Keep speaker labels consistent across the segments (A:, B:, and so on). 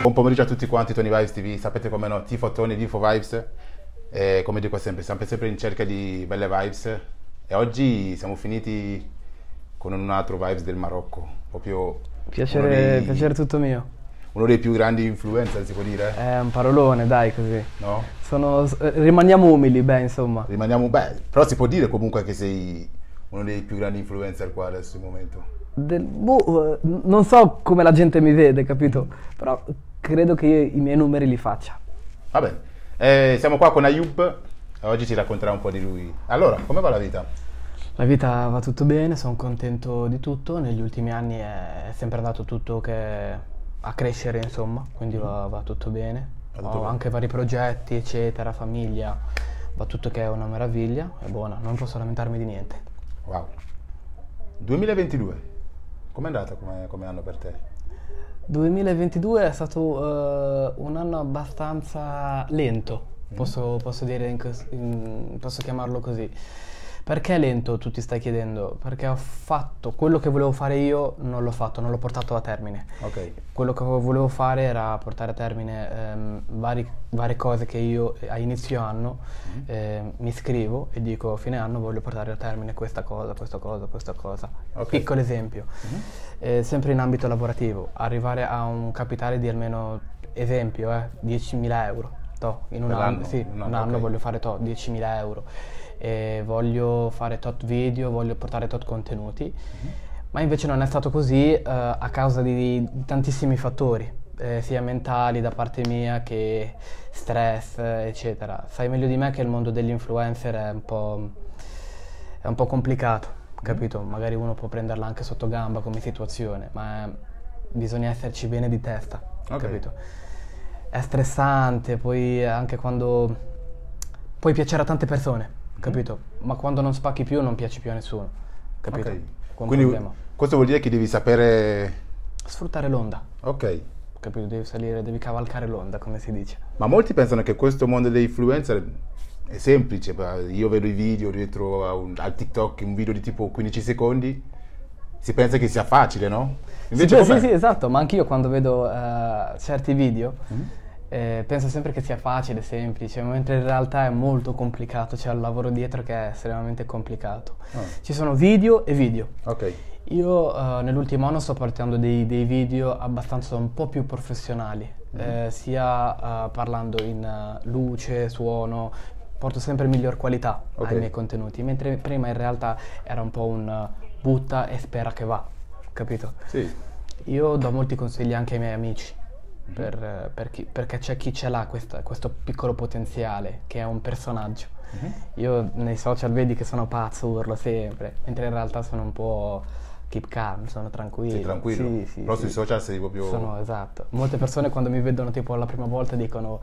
A: Buon pomeriggio a tutti quanti, Tony Vibes TV, sapete come no, tifo Tony, tifo Vibes, e come dico sempre, siamo sempre in cerca di belle vibes e oggi siamo finiti con un altro vibes del Marocco, proprio
B: Piacere tutto mio.
A: uno dei più grandi influencer, si può dire,
B: È un parolone, dai, così.
A: no?
B: Rimaniamo umili, beh, insomma.
A: Rimaniamo, però si può dire comunque che sei uno dei più grandi influencer qua adesso in momento.
B: Non so come la gente mi vede, capito? Però credo che io i miei numeri li faccia.
A: Va bene, siamo qua con Ayub e oggi ci racconterà un po' di lui. Allora, come va la vita?
B: La vita va tutto bene, sono contento di tutto. Negli ultimi anni è sempre andato tutto a crescere, insomma, quindi va tutto bene. Ho anche vari progetti, eccetera, famiglia, va tutto che è una meraviglia, è buona, non posso lamentarmi di niente.
A: Wow. 2022, com'è andata come anno per te?
B: 2022 è stato un anno abbastanza lento, posso dire posso chiamarlo così. Perché lento, tu ti stai chiedendo? Perché ho fatto quello che volevo fare io, non l'ho fatto, non l'ho portato a termine.
A: Ok.
B: Quello che volevo fare era portare a termine varie cose che io a inizio anno mi scrivo e dico a fine anno voglio portare a termine questa cosa.
A: Ok.
B: Piccolo esempio, sempre in ambito lavorativo, arrivare a un capitale di almeno, esempio, 10.000 euro. In un
A: Per
B: anno,
A: l'anno?
B: sì, un anno
A: Ok.
B: voglio fare 10.000 euro. E voglio fare tot video, voglio portare tot contenuti, ma invece non è stato così a causa di tantissimi fattori, sia mentali da parte mia che stress, eccetera. Sai meglio di me che il mondo degli influencer è un po' complicato, capito? Magari uno può prenderla anche sotto gamba come situazione, ma bisogna esserci bene di testa,
A: Ok.
B: capito? È stressante, poi anche quando puoi piacere a tante persone, capito? Ma quando non spacchi più non piaci più a nessuno, capito?
A: Ok.
B: Con
A: Quindi
B: problema.
A: questo vuol dire che devi sapere...
B: Sfruttare l'onda,
A: Ok.
B: capito? Devi salire, devi cavalcare l'onda, come si dice.
A: Ma molti pensano che questo mondo dei influencer è semplice. Io vedo i video dietro al TikTok, un video di tipo 15 secondi, si pensa che sia facile, no? Invece
B: Sì,
A: com'è?
B: sì, esatto, ma anch'io quando vedo certi video penso sempre che sia facile, semplice, mentre in realtà è molto complicato, c'è il lavoro dietro che è estremamente complicato. Ci sono video e video.
A: Ok.
B: Io nell'ultimo anno sto portando dei video abbastanza un po' più professionali, sia parlando in luce, suono, porto sempre miglior qualità
A: Ok.
B: ai miei contenuti, mentre prima in realtà era un po' un butta e spera che va, capito?
A: Sì.
B: Io do molti consigli anche ai miei amici, perché c'è chi ce l'ha questo piccolo potenziale, che è un personaggio. Io nei social vedi che sono pazzo, urlo sempre, mentre in realtà sono un po' keep calm, sono tranquillo.
A: Sei tranquillo.
B: Sì,
A: Però sui
B: sì.
A: social sei proprio...
B: Esatto. Molte persone quando mi vedono tipo la prima volta dicono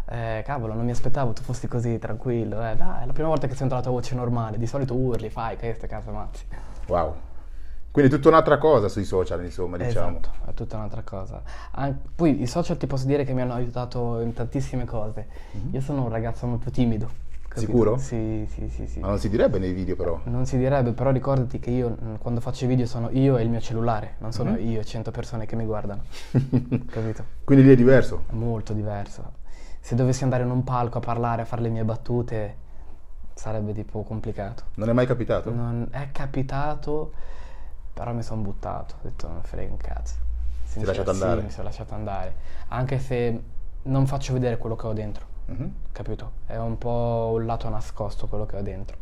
B: cavolo, non mi aspettavo tu fossi così tranquillo, dai, è la prima volta che sento la tua voce normale, di solito urli, fai queste case mazzi.
A: Wow. Quindi è tutta un'altra cosa sui social, insomma, diciamo.
B: Esatto, è tutta un'altra cosa. Poi i social ti posso dire che mi hanno aiutato in tantissime cose. Io sono un ragazzo molto timido, capito?
A: Sicuro?
B: Sì.
A: Ma non si direbbe nei video, però.
B: Non si direbbe, però ricordati che io quando faccio i video sono io e il mio cellulare, non sono io e 100 persone che mi guardano, capito?
A: Quindi lì è diverso.
B: È molto diverso. Se dovessi andare in un palco a parlare, a fare le mie battute, sarebbe tipo complicato.
A: Non è mai capitato?
B: Non è capitato, però mi sono buttato, ho detto non frega un cazzo.
A: Ti sei lasciato andare?
B: Sì, mi sono lasciato andare, anche se non faccio vedere quello che ho dentro, capito? È un po' un lato nascosto quello che ho dentro,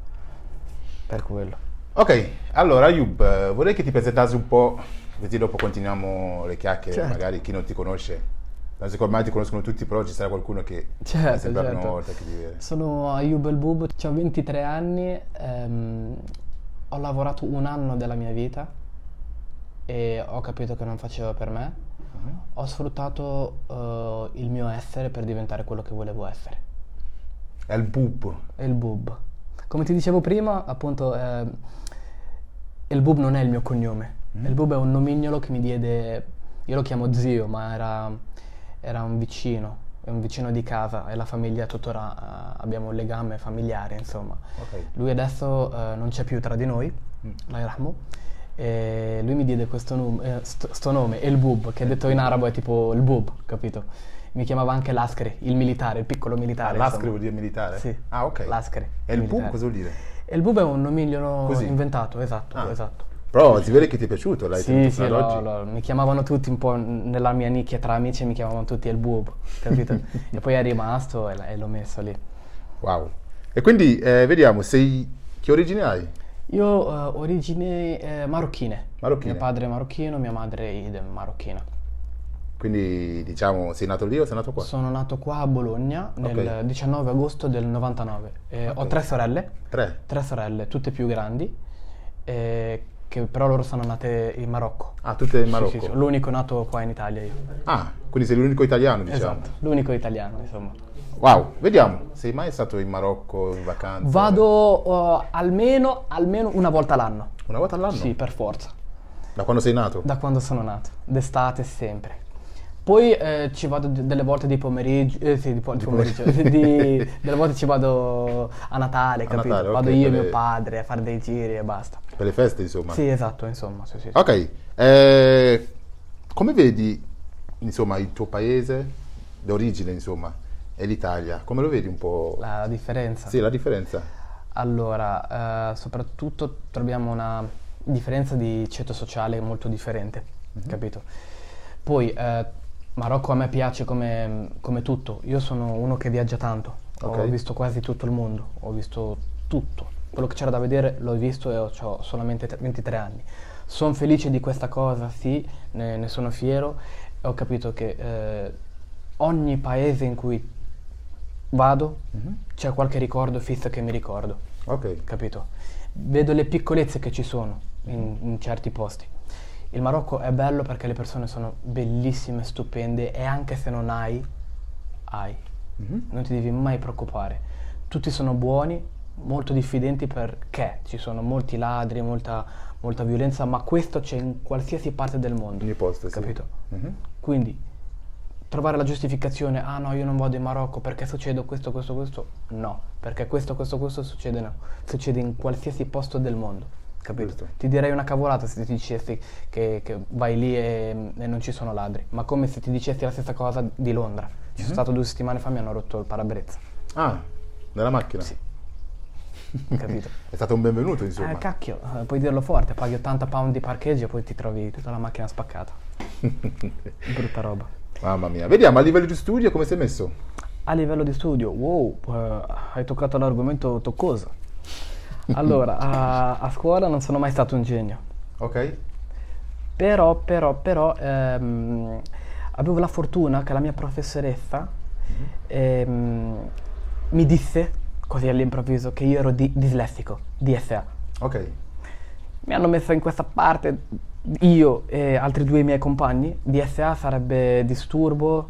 B: per quello.
A: Ok, allora Ayub, vorrei che ti presentassi un po', così dopo continuiamo le chiacchiere,
B: Certo.
A: magari chi non ti conosce. Penso che ormai ti conoscono tutti, però ci sarà qualcuno che è
B: Certo,
A: sempre la prima
B: certo.
A: volta che ti vede.
B: Sono Ayub El Bub, ho 23 anni, ho lavorato un anno della mia vita e ho capito che non faceva per me. Ho sfruttato il mio essere per diventare quello che volevo essere.
A: È il bub.
B: El Bub. Come ti dicevo prima, appunto, El Bub non è il mio cognome. El Bub è un nomignolo che mi diede, io lo chiamo zio, ma era un vicino di casa e la famiglia tuttora abbiamo un legame familiare, insomma.
A: Ok.
B: Lui adesso non c'è più tra di noi, Allah yarhamu, E lui mi diede sto nome, El Bub, che detto in arabo è tipo il bub, capito? Mi chiamava anche l'Askri, il militare, il piccolo militare.
A: L'Askri vuol dire militare?
B: Sì.
A: Ah, ok.
B: L'Askri.
A: E il Bub cosa vuol dire?
B: El Bub è un nomiglio
A: Così?
B: inventato, esatto, esatto.
A: Però si vede che ti è piaciuto, l'hai tenuto
B: Sì,
A: fino ad oggi.
B: mi chiamavano tutti un po' nella mia nicchia tra amici, mi chiamavano tutti El Bub, capito? E poi è rimasto e l'ho messo lì.
A: Wow. E quindi vediamo, che origine hai?
B: Io ho origini marocchine.
A: Marocchine.
B: Mio padre è marocchino, mia madre è marocchina.
A: Quindi diciamo, sei nato lì o sei nato qua?
B: Sono nato qua a Bologna nel 19 agosto del 99. Ho 3 sorelle.
A: 3?
B: 3 sorelle, tutte più grandi, che però loro sono nate in Marocco.
A: Ah, tutte in Marocco?
B: Sì, sì, l'unico nato qua in Italia io.
A: Ah, quindi sei l'unico italiano, diciamo.
B: Esatto, l'unico italiano, insomma.
A: Wow, vediamo, sei mai stato in Marocco in vacanza?
B: Vado almeno una volta l'anno.
A: Una volta all'anno?
B: Sì, per forza.
A: Da quando sei nato?
B: Da quando sono nato, d'estate sempre. Poi ci vado delle volte di pomeriggio, delle volte ci vado a Natale, capito?
A: Natale,
B: vado
A: ok,
B: io e mio padre a fare dei giri e basta.
A: Per le feste, insomma?
B: Sì, esatto, insomma. Sì.
A: Ok, come vedi, insomma, il tuo paese d'origine, insomma, e l'Italia? Come lo vedi un po'?
B: La differenza?
A: Sì, la differenza.
B: Allora, soprattutto troviamo una differenza di ceto sociale molto differente, capito? Poi, Marocco a me piace come tutto. Io sono uno che viaggia tanto.
A: Ok.
B: Ho visto quasi tutto il mondo, ho visto tutto. Quello che c'era da vedere l'ho visto e ho solamente 23 anni. Sono felice di questa cosa, sì, ne sono fiero. Ho capito che ogni paese in cui vado c'è qualche ricordo fisso che mi ricordo,
A: Ok.
B: capito? Vedo le piccolezze che ci sono in certi posti. Il Marocco è bello perché le persone sono bellissime, stupende e anche se non hai. Non ti devi mai preoccupare. Tutti sono buoni, molto diffidenti perché ci sono molti ladri, molta violenza, ma questo c'è in qualsiasi parte del mondo.
A: Ogni posto, sì.
B: Capito? Quindi trovare la giustificazione, ah no, io non vado in Marocco perché succede questo, no, perché questo succede, no. Succede in qualsiasi posto del mondo. Capito?
A: Giusto.
B: Ti direi una cavolata se ti dicessi che vai lì e non ci sono ladri, ma come se ti dicessi la stessa cosa di Londra. Ci sono stato 2 settimane fa, mi hanno rotto il parabrezza.
A: Ah, nella macchina?
B: Sì. Capito?
A: È stato un benvenuto, insomma.
B: Cacchio, puoi dirlo forte, paghi 80 pound di parcheggio e poi ti trovi tutta la macchina spaccata. Brutta roba.
A: Mamma mia. Vediamo, a livello di studio come sei messo?
B: A livello di studio, wow, hai toccato l'argomento toccoso. Allora, a scuola non sono mai stato un genio.
A: Ok.
B: Però, avevo la fortuna che la mia professoressa mi disse, così all'improvviso, che io ero dislessico, DSA.
A: Ok.
B: Mi hanno messo in questa parte, io e altri 2 miei compagni. DSA sarebbe disturbo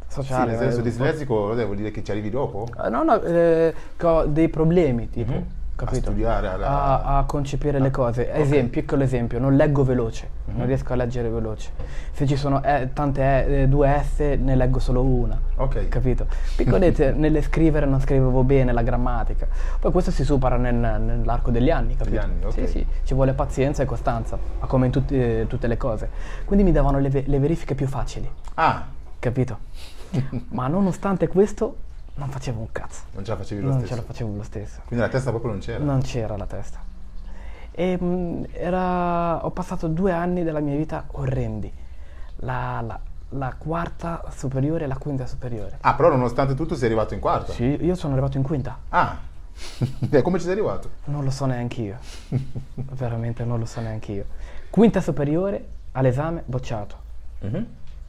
A: Sì,
B: sociale.
A: nel senso dislessico vuol dire che ci arrivi dopo?
B: No, che ho dei problemi, tipo, capito?
A: A studiare,
B: a concepire le cose. Piccolo esempio, non leggo veloce, non riesco a leggere veloce. Se ci sono tante 2 S, ne leggo solo una.
A: Ok.
B: Capito? Piccolette, nelle scrivere non scrivevo bene la grammatica. Poi questo si supera nell'arco degli anni, capito?
A: Degli anni, ok.
B: Sì, ci vuole pazienza e costanza, ma come in tutte le cose. Quindi mi davano le verifiche più facili,
A: Ah,
B: capito? Ma nonostante questo non facevo un cazzo.
A: non ce la facevi lo
B: Non
A: stesso?
B: ce la facevo lo stesso.
A: Quindi la testa proprio non c'era?
B: Non c'era la testa. E ho passato 2 anni della mia vita orrendi. La 4ª superiore e la 5ª superiore.
A: Ah, però nonostante tutto sei arrivato in quarta?
B: Sì, io sono arrivato in 5ª.
A: Ah, e come ci sei arrivato?
B: Non lo so neanche io. Veramente non lo so neanche io. 5ª superiore, all'esame, bocciato.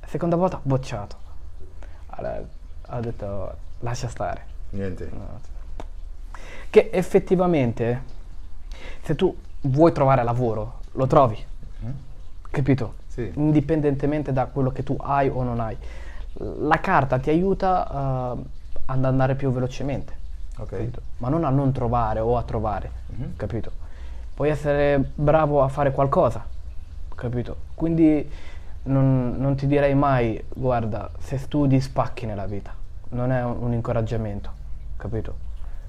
B: Seconda volta, bocciato. Allora, ho detto, lascia stare.
A: Niente.
B: No. Che effettivamente, se tu vuoi trovare lavoro, lo trovi. Capito?
A: Sì.
B: Indipendentemente da quello che tu hai o non hai. La carta ti aiuta ad andare più velocemente.
A: Ok.
B: Capito? Ma non a non trovare o a trovare. Capito? Puoi essere bravo a fare qualcosa. Capito? Quindi non ti direi mai, guarda, se studi spacchi nella vita. Non è un incoraggiamento. Capito?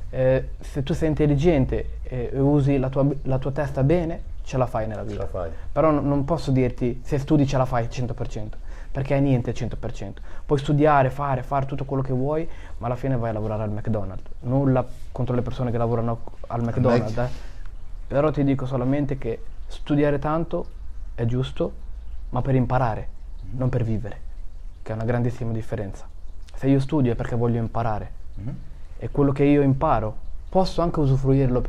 B: Se tu sei intelligente e usi la tua testa bene, ce la fai nella vita.
A: Ce la fai.
B: Però non posso dirti se studi ce la fai 100%, perché è niente 100%. Puoi studiare, fare tutto quello che vuoi, ma alla fine vai a lavorare al McDonald's. Nulla contro le persone che lavorano al McDonald's, però ti dico solamente che studiare tanto è giusto, ma per imparare, non per vivere, che è una grandissima differenza. Se io studio è perché voglio imparare, e quello che io imparo posso anche usufruirlo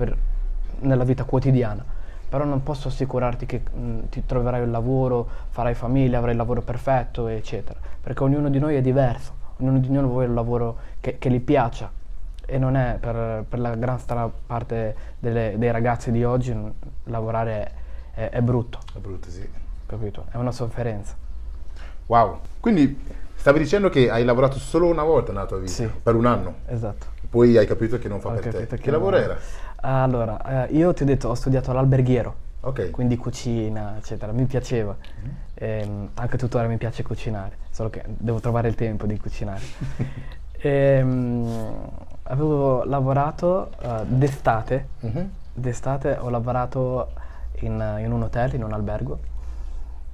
B: nella vita quotidiana, però non posso assicurarti che ti troverai un lavoro, farai famiglia, avrai il lavoro perfetto, eccetera, perché ognuno di noi è diverso, ognuno di noi vuole un lavoro che gli piaccia, e non è per la gran strana parte dei ragazzi di oggi lavorare è brutto.
A: È brutto, sì.
B: Capito? È una sofferenza.
A: Wow, quindi stavi dicendo che hai lavorato solo una volta nella tua vita,
B: Sì.
A: per un anno,
B: Esatto.
A: poi hai capito che non fa
B: Ho
A: per te.
B: capito
A: Che lavoro era?
B: Allora, io ti ho detto, ho studiato all'alberghiero,
A: Ok.
B: quindi cucina, eccetera, mi piaceva. Anche tuttora mi piace cucinare, solo che devo trovare il tempo di cucinare. Avevo lavorato d'estate, ho lavorato in un hotel, in un albergo,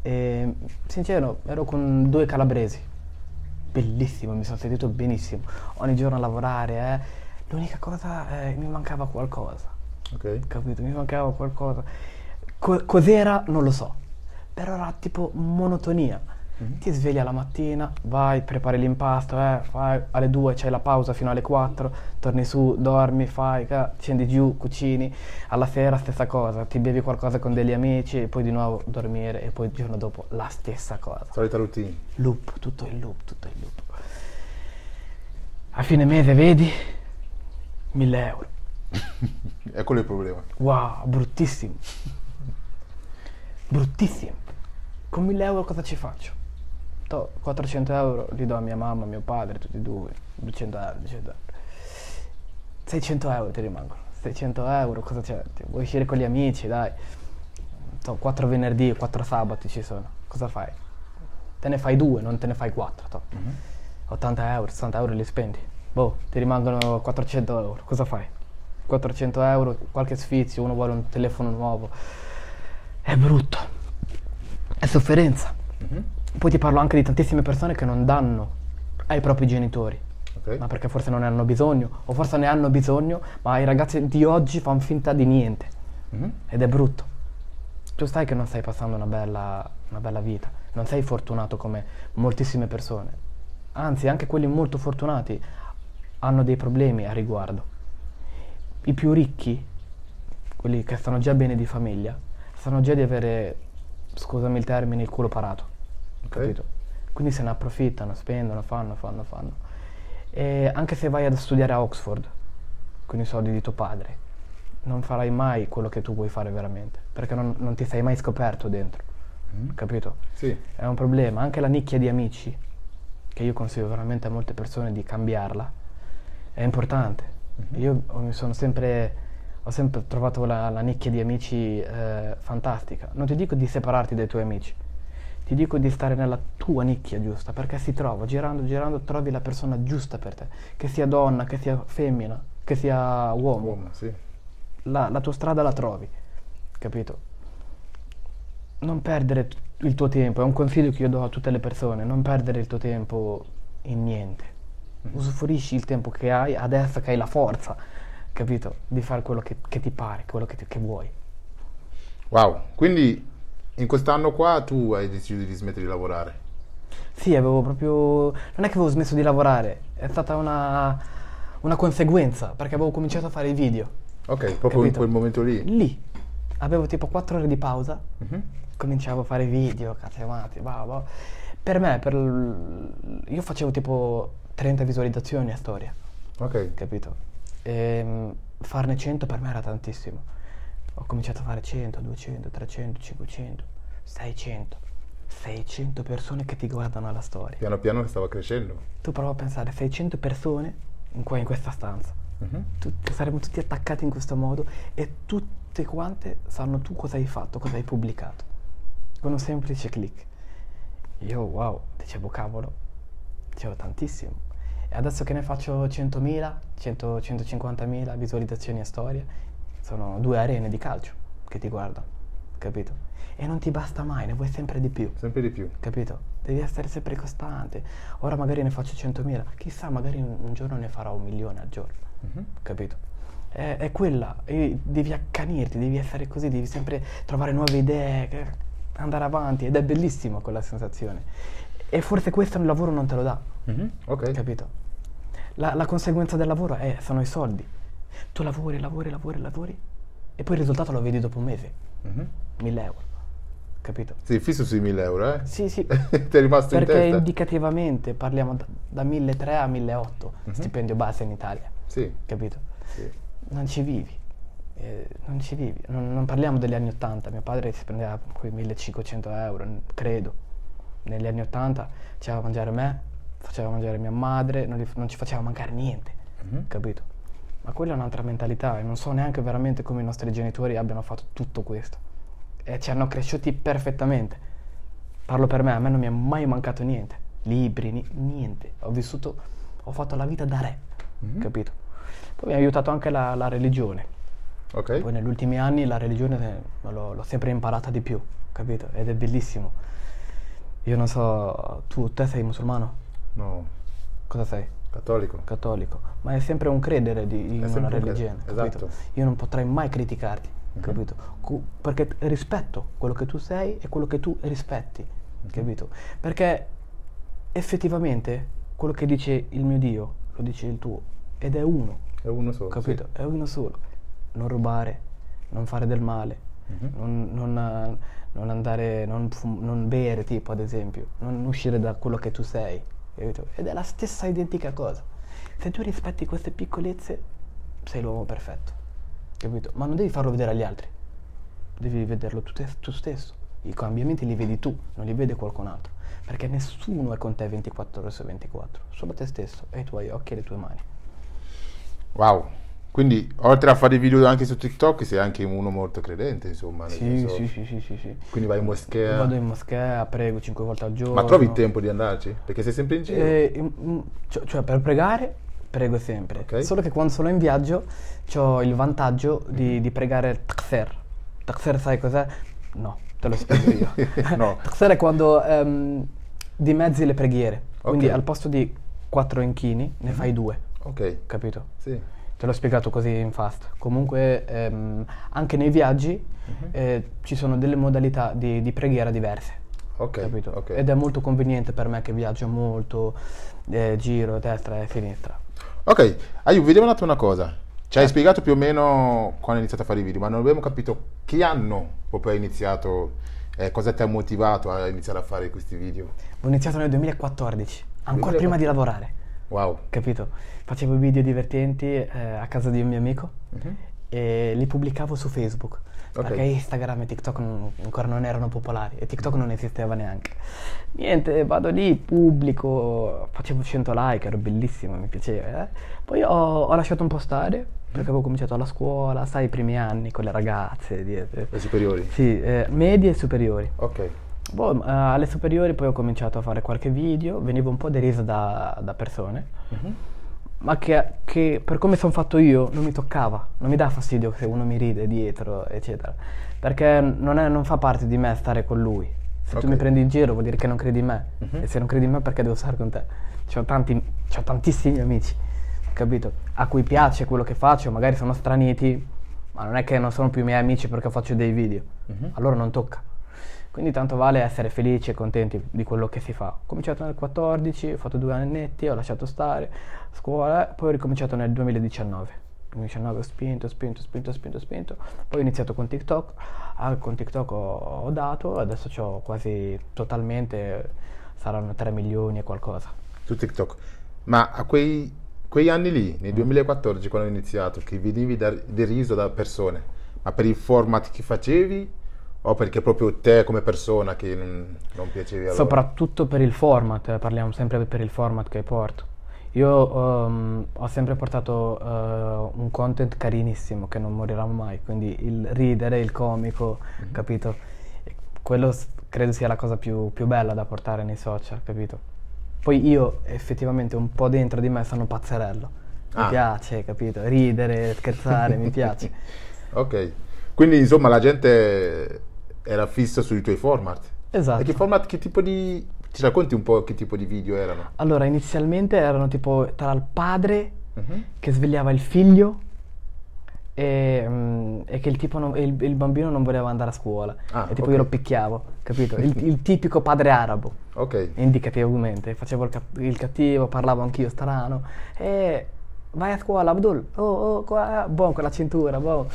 B: e sincero ero con 2 calabresi, bellissimo, mi sono sentito benissimo, ogni giorno a lavorare, l'unica cosa mi mancava qualcosa,
A: Ok.
B: capito? Mi mancava qualcosa. Cos'era? Non lo so, però era tipo monotonia. Ti svegli alla mattina, vai, prepari l'impasto, fai, alle 2 c'hai la pausa fino alle 4, torni su, dormi, fai, scendi giù, cucini, alla sera stessa cosa, ti bevi qualcosa con degli amici e poi di nuovo dormire e poi il giorno dopo la stessa cosa.
A: Solita routine.
B: Loop, tutto il loop, tutto il loop. A fine mese vedi 1.000 euro.
A: Eccolo il problema.
B: Wow, bruttissimo. Bruttissimo. Con 1.000 euro cosa ci faccio? 400 euro li do a mia mamma, a mio padre, tutti e due. 200 euro, 200 euro. 600 euro ti rimangono. 600 euro, cosa c'è? Vuoi uscire con gli amici, dai. 4 venerdì, 4 sabati ci sono. Cosa fai? Te ne fai 2, non te ne fai 4. 80 euro, 60 euro li spendi. Boh, ti rimangono 400 euro. Cosa fai? 400 euro, qualche sfizio, uno vuole un telefono nuovo. È brutto. È sofferenza. Poi ti parlo anche di tantissime persone che non danno ai propri genitori, ma perché forse non ne hanno bisogno, o forse ne hanno bisogno, ma i ragazzi di oggi fanno finta di niente. Ed è brutto. Tu sai che non stai passando una bella vita, non sei fortunato come moltissime persone. Anzi, anche quelli molto fortunati hanno dei problemi a riguardo. I più ricchi, quelli che stanno già bene di famiglia, sanno già di avere, scusami il termine, il culo parato. Capito? Quindi se ne approfittano, spendono, fanno. E anche se vai ad studiare a Oxford con i soldi di tuo padre, non farai mai quello che tu vuoi fare veramente, perché non ti sei mai scoperto dentro. Capito?
A: Sì.
B: È un problema. Anche la nicchia di amici, che io consiglio veramente a molte persone di cambiarla, è importante. Io ho sempre trovato la nicchia di amici fantastica. Non ti dico di separarti dai tuoi amici, ti dico di stare nella tua nicchia giusta, perché si trova, girando trovi la persona giusta per te, che sia donna, che sia femmina, che sia uomo.
A: Sì.
B: La tua strada la trovi, capito? Non perdere il tuo tempo, è un consiglio che io do a tutte le persone, non perdere il tuo tempo in niente. Usufruisci il tempo che hai adesso che hai la forza, capito? Di fare quello che ti pare, quello che vuoi.
A: Wow, quindi in quest'anno qua tu hai deciso di smettere di lavorare?
B: Sì, avevo proprio... non è che avevo smesso di lavorare, è stata una conseguenza, perché avevo cominciato a fare i video.
A: Ok, proprio
B: capito?
A: in quel momento lì?
B: Lì. Avevo tipo 4 ore di pausa, cominciavo a fare video, cazzamati, Per me, io facevo tipo 30 visualizzazioni a storia.
A: Ok.
B: Capito? Farne 100 per me era tantissimo. Ho cominciato a fare 100, 200, 300, 500, 600 persone che ti guardano alla storia.
A: Piano piano stava crescendo.
B: Tu prova a pensare, 600 persone in questa stanza. Saremo tutti attaccati in questo modo e tutte quante sanno tu cosa hai fatto, cosa hai pubblicato. Con un semplice click. Io, wow, dicevo cavolo, dicevo tantissimo. E adesso che ne faccio 100.000, 150.000 visualizzazioni a storia, sono 2 arene di calcio che ti guardano, capito? E non ti basta mai, ne vuoi sempre di più.
A: Sempre di più.
B: Capito? Devi essere sempre costante. Ora magari ne faccio 100.000, chissà, magari un giorno ne farò 1.000.000 al giorno, capito? È quella, e devi accanirti, devi essere così, devi sempre trovare nuove idee, andare avanti, ed è bellissimo quella sensazione. E forse questo il lavoro non te lo dà,
A: Ok.
B: capito? La conseguenza del lavoro sono i soldi. Tu lavori e poi il risultato lo vedi dopo un mese. 1.000 euro, capito?
A: Sì, fisso sui 1.000 euro, eh?
B: Sì, sì.
A: Ti è rimasto in
B: Perché
A: testa?
B: indicativamente parliamo da 1.300 a 1.800 stipendio base in Italia,
A: Sì.
B: capito?
A: Sì.
B: Non ci vivi, non parliamo degli anni 80, mio padre si prendeva quei 1.500 euro, credo, negli anni 80 faceva mangiare me, faceva mangiare mia madre, non ci faceva mancare niente, capito? Ma quella è un'altra mentalità e non so neanche veramente come i nostri genitori abbiano fatto tutto questo e ci hanno cresciuti perfettamente. Parlo per me, a me non mi è mai mancato niente, libri, niente, ho fatto la vita da re, capito? Poi mi ha aiutato anche la religione.
A: Ok.
B: Poi negli ultimi anni la religione l'ho sempre imparata di più, capito? Ed è bellissimo. Io non so, te sei musulmano?
A: No,
B: Cosa sei?
A: cattolico.
B: Cattolico. Ma è sempre un credere in una
A: sempre un
B: religione,
A: credere,
B: capito?
A: esatto.
B: Io non potrei mai criticarti, capito? Perché rispetto quello che tu sei e quello che tu rispetti, capito? Perché effettivamente quello che dice il mio Dio lo dice il tuo ed è uno.
A: È uno solo.
B: Capito? È uno solo. Non rubare, non fare del male, non andare, non bere, tipo, ad esempio, non uscire da quello che tu sei, capito? Ed è la stessa identica cosa. Se tu rispetti queste piccolezze, sei l'uomo perfetto, capito? Ma non devi farlo vedere agli altri, devi vederlo tu stesso. I cambiamenti li vedi tu, non li vede qualcun altro, perché nessuno è con te 24 ore su 24, solo te stesso e i tuoi occhi e le tue mani.
A: Wow. Quindi, oltre a fare video anche su TikTok, sei anche uno molto credente, insomma. nel
B: Sì,
A: senso-
B: sì.
A: Quindi vai in moschea.
B: Vado in moschea, prego 5 volte al giorno.
A: Ma trovi il tempo di andarci? Perché sei sempre in giro.
B: Cioè per pregare, prego sempre.
A: Ok.
B: Solo che quando sono in viaggio ho il vantaggio di pregare Takser. Takser sai cos'è? No, te lo spiego io.
A: No.
B: Takser è quando dimezzi le preghiere. Quindi
A: Ok.
B: al posto di 4 inchini ne fai 2,
A: Ok.
B: capito?
A: Sì.
B: Te l'ho spiegato così in fast. Comunque anche nei viaggi ci sono delle modalità di preghiera diverse.
A: Ok.
B: Capito?
A: Ok.
B: Ed è molto conveniente per me che viaggio molto, giro a destra e a sinistra.
A: Ok, Ayub, vediamo un attimo una cosa. Ci hai spiegato più o meno quando hai iniziato a fare i video, ma non abbiamo capito che anno proprio hai iniziato, cosa ti ha motivato a iniziare a fare questi video.
B: Ho iniziato nel 2014, ancora
A: 2014.
B: prima di lavorare,
A: Wow.
B: capito? Facevo video divertenti a casa di un mio amico e li pubblicavo su Facebook.
A: Ok.
B: Perché Instagram e TikTok ancora non erano popolari e TikTok non esisteva neanche. Niente, vado lì, pubblico, facevo 100 like, ero bellissimo, mi piaceva. Poi ho lasciato un po' stare perché avevo cominciato la scuola, sai, i primi anni con le ragazze.
A: Le superiori.
B: Sì, medie e superiori.
A: Ok.
B: Boh, alle superiori poi ho cominciato a fare qualche video, venivo un po' derisa da persone, ma che per come sono fatto io non mi toccava, non mi dà fastidio se uno mi ride dietro, eccetera, perché non fa parte di me stare con lui. Se tu
A: Ok.
B: mi prendi in giro vuol dire che non credi in me, e se non credi in me perché devo stare con te? C'ho tantissimi amici, capito? A cui piace quello che faccio, magari sono straniti, ma non è che non sono più i miei amici perché faccio dei video, allora non tocca. Quindi tanto vale essere felici e contenti di quello che si fa. Ho cominciato nel 14, ho fatto 2 annetti, ho lasciato stare, scuola, poi ho ricominciato nel 2019. 2019 ho spinto, poi ho iniziato con TikTok, con TikTok ho dato, adesso c'ho quasi totalmente, saranno 3 milioni e qualcosa.
A: Su TikTok. Ma a quegli anni lì, nel 2014, quando hai iniziato, che venivi deriso da persone, ma per il format che facevi o perché proprio te come persona che non piacevi a loro?
B: Soprattutto per il format, parliamo sempre per il format che porto. Io ho sempre portato un content carinissimo che non morirà mai, quindi il ridere, il comico, capito? E quello credo sia la cosa più bella da portare nei social, capito? Poi io effettivamente un po' dentro di me sono pazzerello. Mi piace, capito? Ridere, scherzare, mi piace.
A: Ok. Quindi insomma la gente era fissa sui tuoi format.
B: Esatto.
A: E che format, che tipo di... Ci racconti un po' che tipo di video erano?
B: Allora, inizialmente erano tipo tra il padre che svegliava il figlio e che il bambino non voleva andare a scuola. E tipo io lo picchiavo, capito? Il tipico padre arabo.
A: Ok.
B: Indicativamente. Facevo il cattivo, parlavo anch'io strano. Vai a scuola, Abdul. Qua, boh, con la cintura, boh. Ho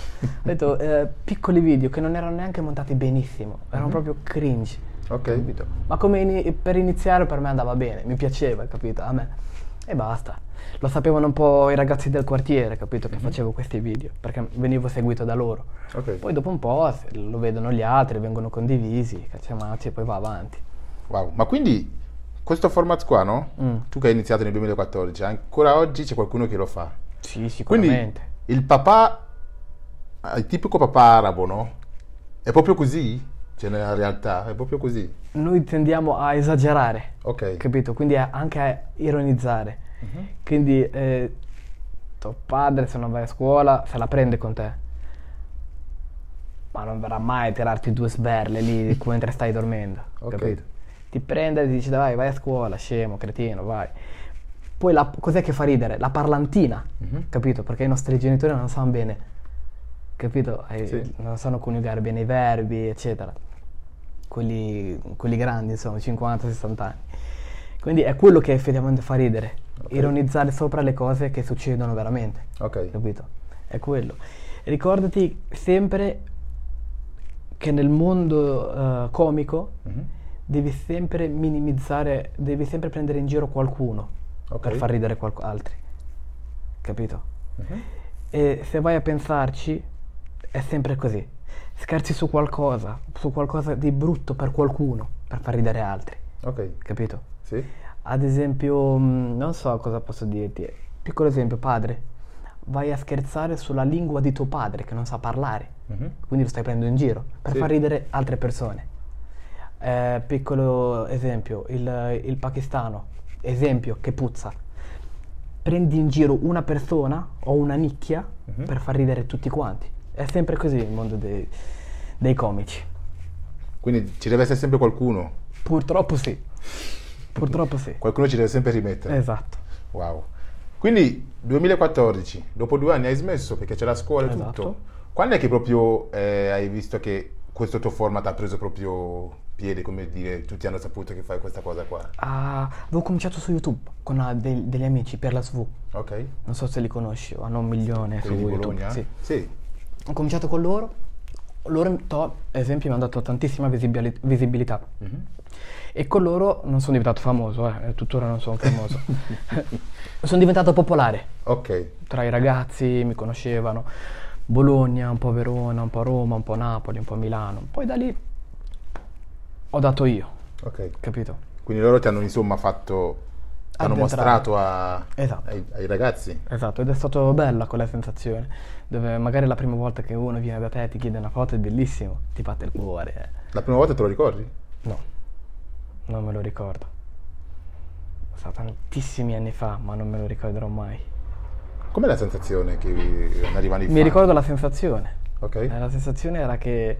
B: detto, piccoli video che non erano neanche montati benissimo. Erano proprio cringe.
A: Ok.
B: Capito? Ma come per iniziare per me andava bene, mi piaceva, capito? A me. E basta. Lo sapevano un po' i ragazzi del quartiere, capito? Che facevo questi video, perché venivo seguito da loro.
A: Ok.
B: Poi dopo un po' lo vedono gli altri, vengono condivisi, cacciamacci e poi va avanti.
A: Wow. Ma quindi questo format qua, no? Tu che hai iniziato nel 2014, ancora oggi c'è qualcuno che lo fa.
B: Sì, sicuramente.
A: Quindi il papà, il tipico papà arabo, no? È proprio così? Cioè nella realtà è proprio così?
B: Noi tendiamo a esagerare,
A: Ok.
B: capito? Quindi anche a ironizzare. Quindi tuo padre se non vai a scuola se la prende con te, ma non verrà mai a tirarti due sberle lì mentre stai dormendo, capito? Ti prende e ti dice vai a scuola, scemo, cretino, vai. Poi cos'è che fa ridere? La parlantina, capito? Perché i nostri genitori non sanno bene, capito?
A: Sì.
B: Non sanno coniugare bene i verbi, eccetera. Quelli grandi, insomma, 50-60 anni. Quindi è quello che effettivamente fa ridere, ironizzare sopra le cose che succedono veramente, capito? È quello. Ricordati sempre che nel mondo comico devi sempre minimizzare, devi sempre prendere in giro qualcuno per far ridere altri, capito? E se vai a pensarci è sempre così, scherzi su qualcosa di brutto per qualcuno per far ridere altri, capito?
A: Sì.
B: Ad esempio, non so cosa posso dirti, piccolo esempio, padre, vai a scherzare sulla lingua di tuo padre che non sa parlare, quindi lo stai prendendo in giro per far ridere altre persone. Piccolo esempio, il pakistano, esempio che puzza, prendi in giro una persona o una nicchia per far ridere tutti quanti. È sempre così il mondo dei comici.
A: Quindi ci deve essere sempre qualcuno.
B: Purtroppo sì. Purtroppo sì.
A: Qualcuno ci deve sempre rimettere.
B: Esatto.
A: Wow. Quindi 2014, dopo 2 anni hai smesso perché c'è la scuola e tutto. Quando è che proprio hai visto che questo tuo format ha preso proprio piede, come dire, tutti hanno saputo che fai questa cosa qua?
B: Avevo cominciato su YouTube con degli amici per la SV.
A: Ok.
B: Non so se li conosci, hanno 1 milione su
A: Quelli di
B: YouTube.
A: Bologna?
B: Sì. Ho cominciato con loro, ad esempio mi hanno dato tantissima visibilità. E con loro non sono diventato famoso, tuttora non sono famoso. Sono diventato popolare.
A: Ok.
B: Tra i ragazzi mi conoscevano, Bologna, un po' Verona, un po' Roma, un po' Napoli, un po' Milano. Poi da lì ho dato io, capito?
A: Quindi loro ti hanno insomma hanno mostrato
B: esatto.
A: ai ragazzi.
B: Esatto, ed è stato bella quella sensazione, dove magari la prima volta che uno viene da te e ti chiede una foto è bellissimo, ti batte il cuore.
A: La prima volta te lo ricordi?
B: No, non me lo ricordo. È stato tantissimi anni fa, ma non me lo ricorderò mai.
A: Com'è la sensazione che arrivano i fan?
B: Mi ricordo la sensazione.
A: La
B: sensazione era che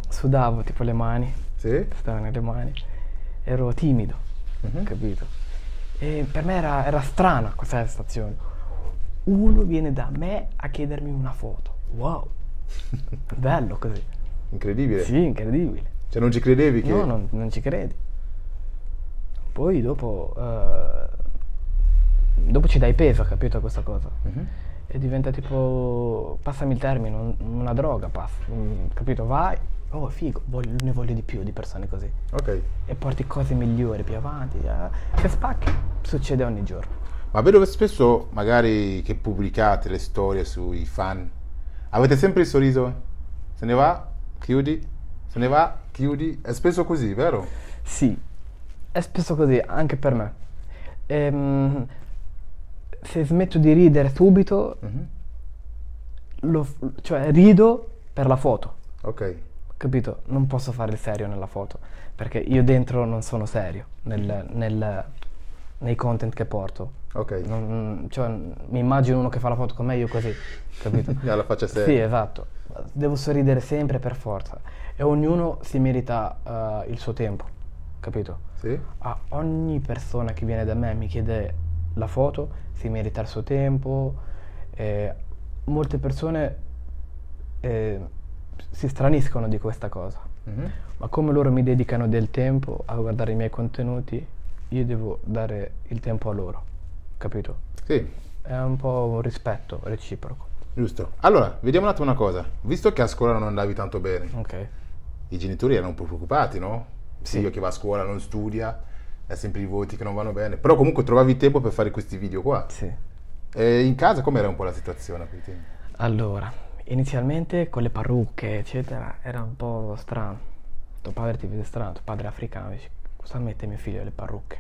B: sudavo tipo le mani, sudavo nelle mani, ero timido, capito? E per me era strana questa sensazione. Uno viene da me a chiedermi una foto. Wow, bello così.
A: Incredibile.
B: Sì, incredibile.
A: Cioè non ci credevi che...
B: No, non ci credi. Poi dopo ci dai peso, capito, a questa cosa. E diventa tipo, passami il termine, una droga, capito? Vai, oh figo, ne voglio di più di persone così. E porti cose migliori più avanti. Se spacchi, succede ogni giorno.
A: Ma vedo spesso magari che pubblicate le storie sui fan. Avete sempre il sorriso? Se ne va, chiudi, se ne va, chiudi. È spesso così, vero?
B: Sì, è spesso così, anche per me. Se smetto di ridere subito, cioè rido per la foto. capito? Non posso fare il serio nella foto, perché io dentro non sono serio nei content che porto.
A: Ok.
B: Cioè, mi immagino uno che fa la foto con me, io così, capito?
A: La faccia seria.
B: Sì, esatto. Devo sorridere sempre per forza. E ognuno si merita il suo tempo, capito?
A: Sì?
B: A ogni persona che viene da me e mi chiede la foto, si merita il suo tempo. Molte persone si straniscono di questa cosa, ma come loro mi dedicano del tempo a guardare i miei contenuti, io devo dare il tempo a loro, capito?
A: Sì.
B: È un po' un rispetto reciproco.
A: Giusto. Allora, vediamo un attimo una cosa. Visto che a scuola non andavi tanto bene,
B: Ok.
A: i genitori erano un po' preoccupati, no?
B: Sì.
A: Figlio che va a scuola, non studia, ha sempre i voti che non vanno bene. Però comunque trovavi tempo per fare questi video qua.
B: Sì.
A: E in casa com'era un po' la situazione a quel tempo?
B: Allora, inizialmente con le parrucche, eccetera, era un po' strano. Tuo padre ti vede strano, tuo padre è africano, dici, cosa mette mio figlio le parrucche?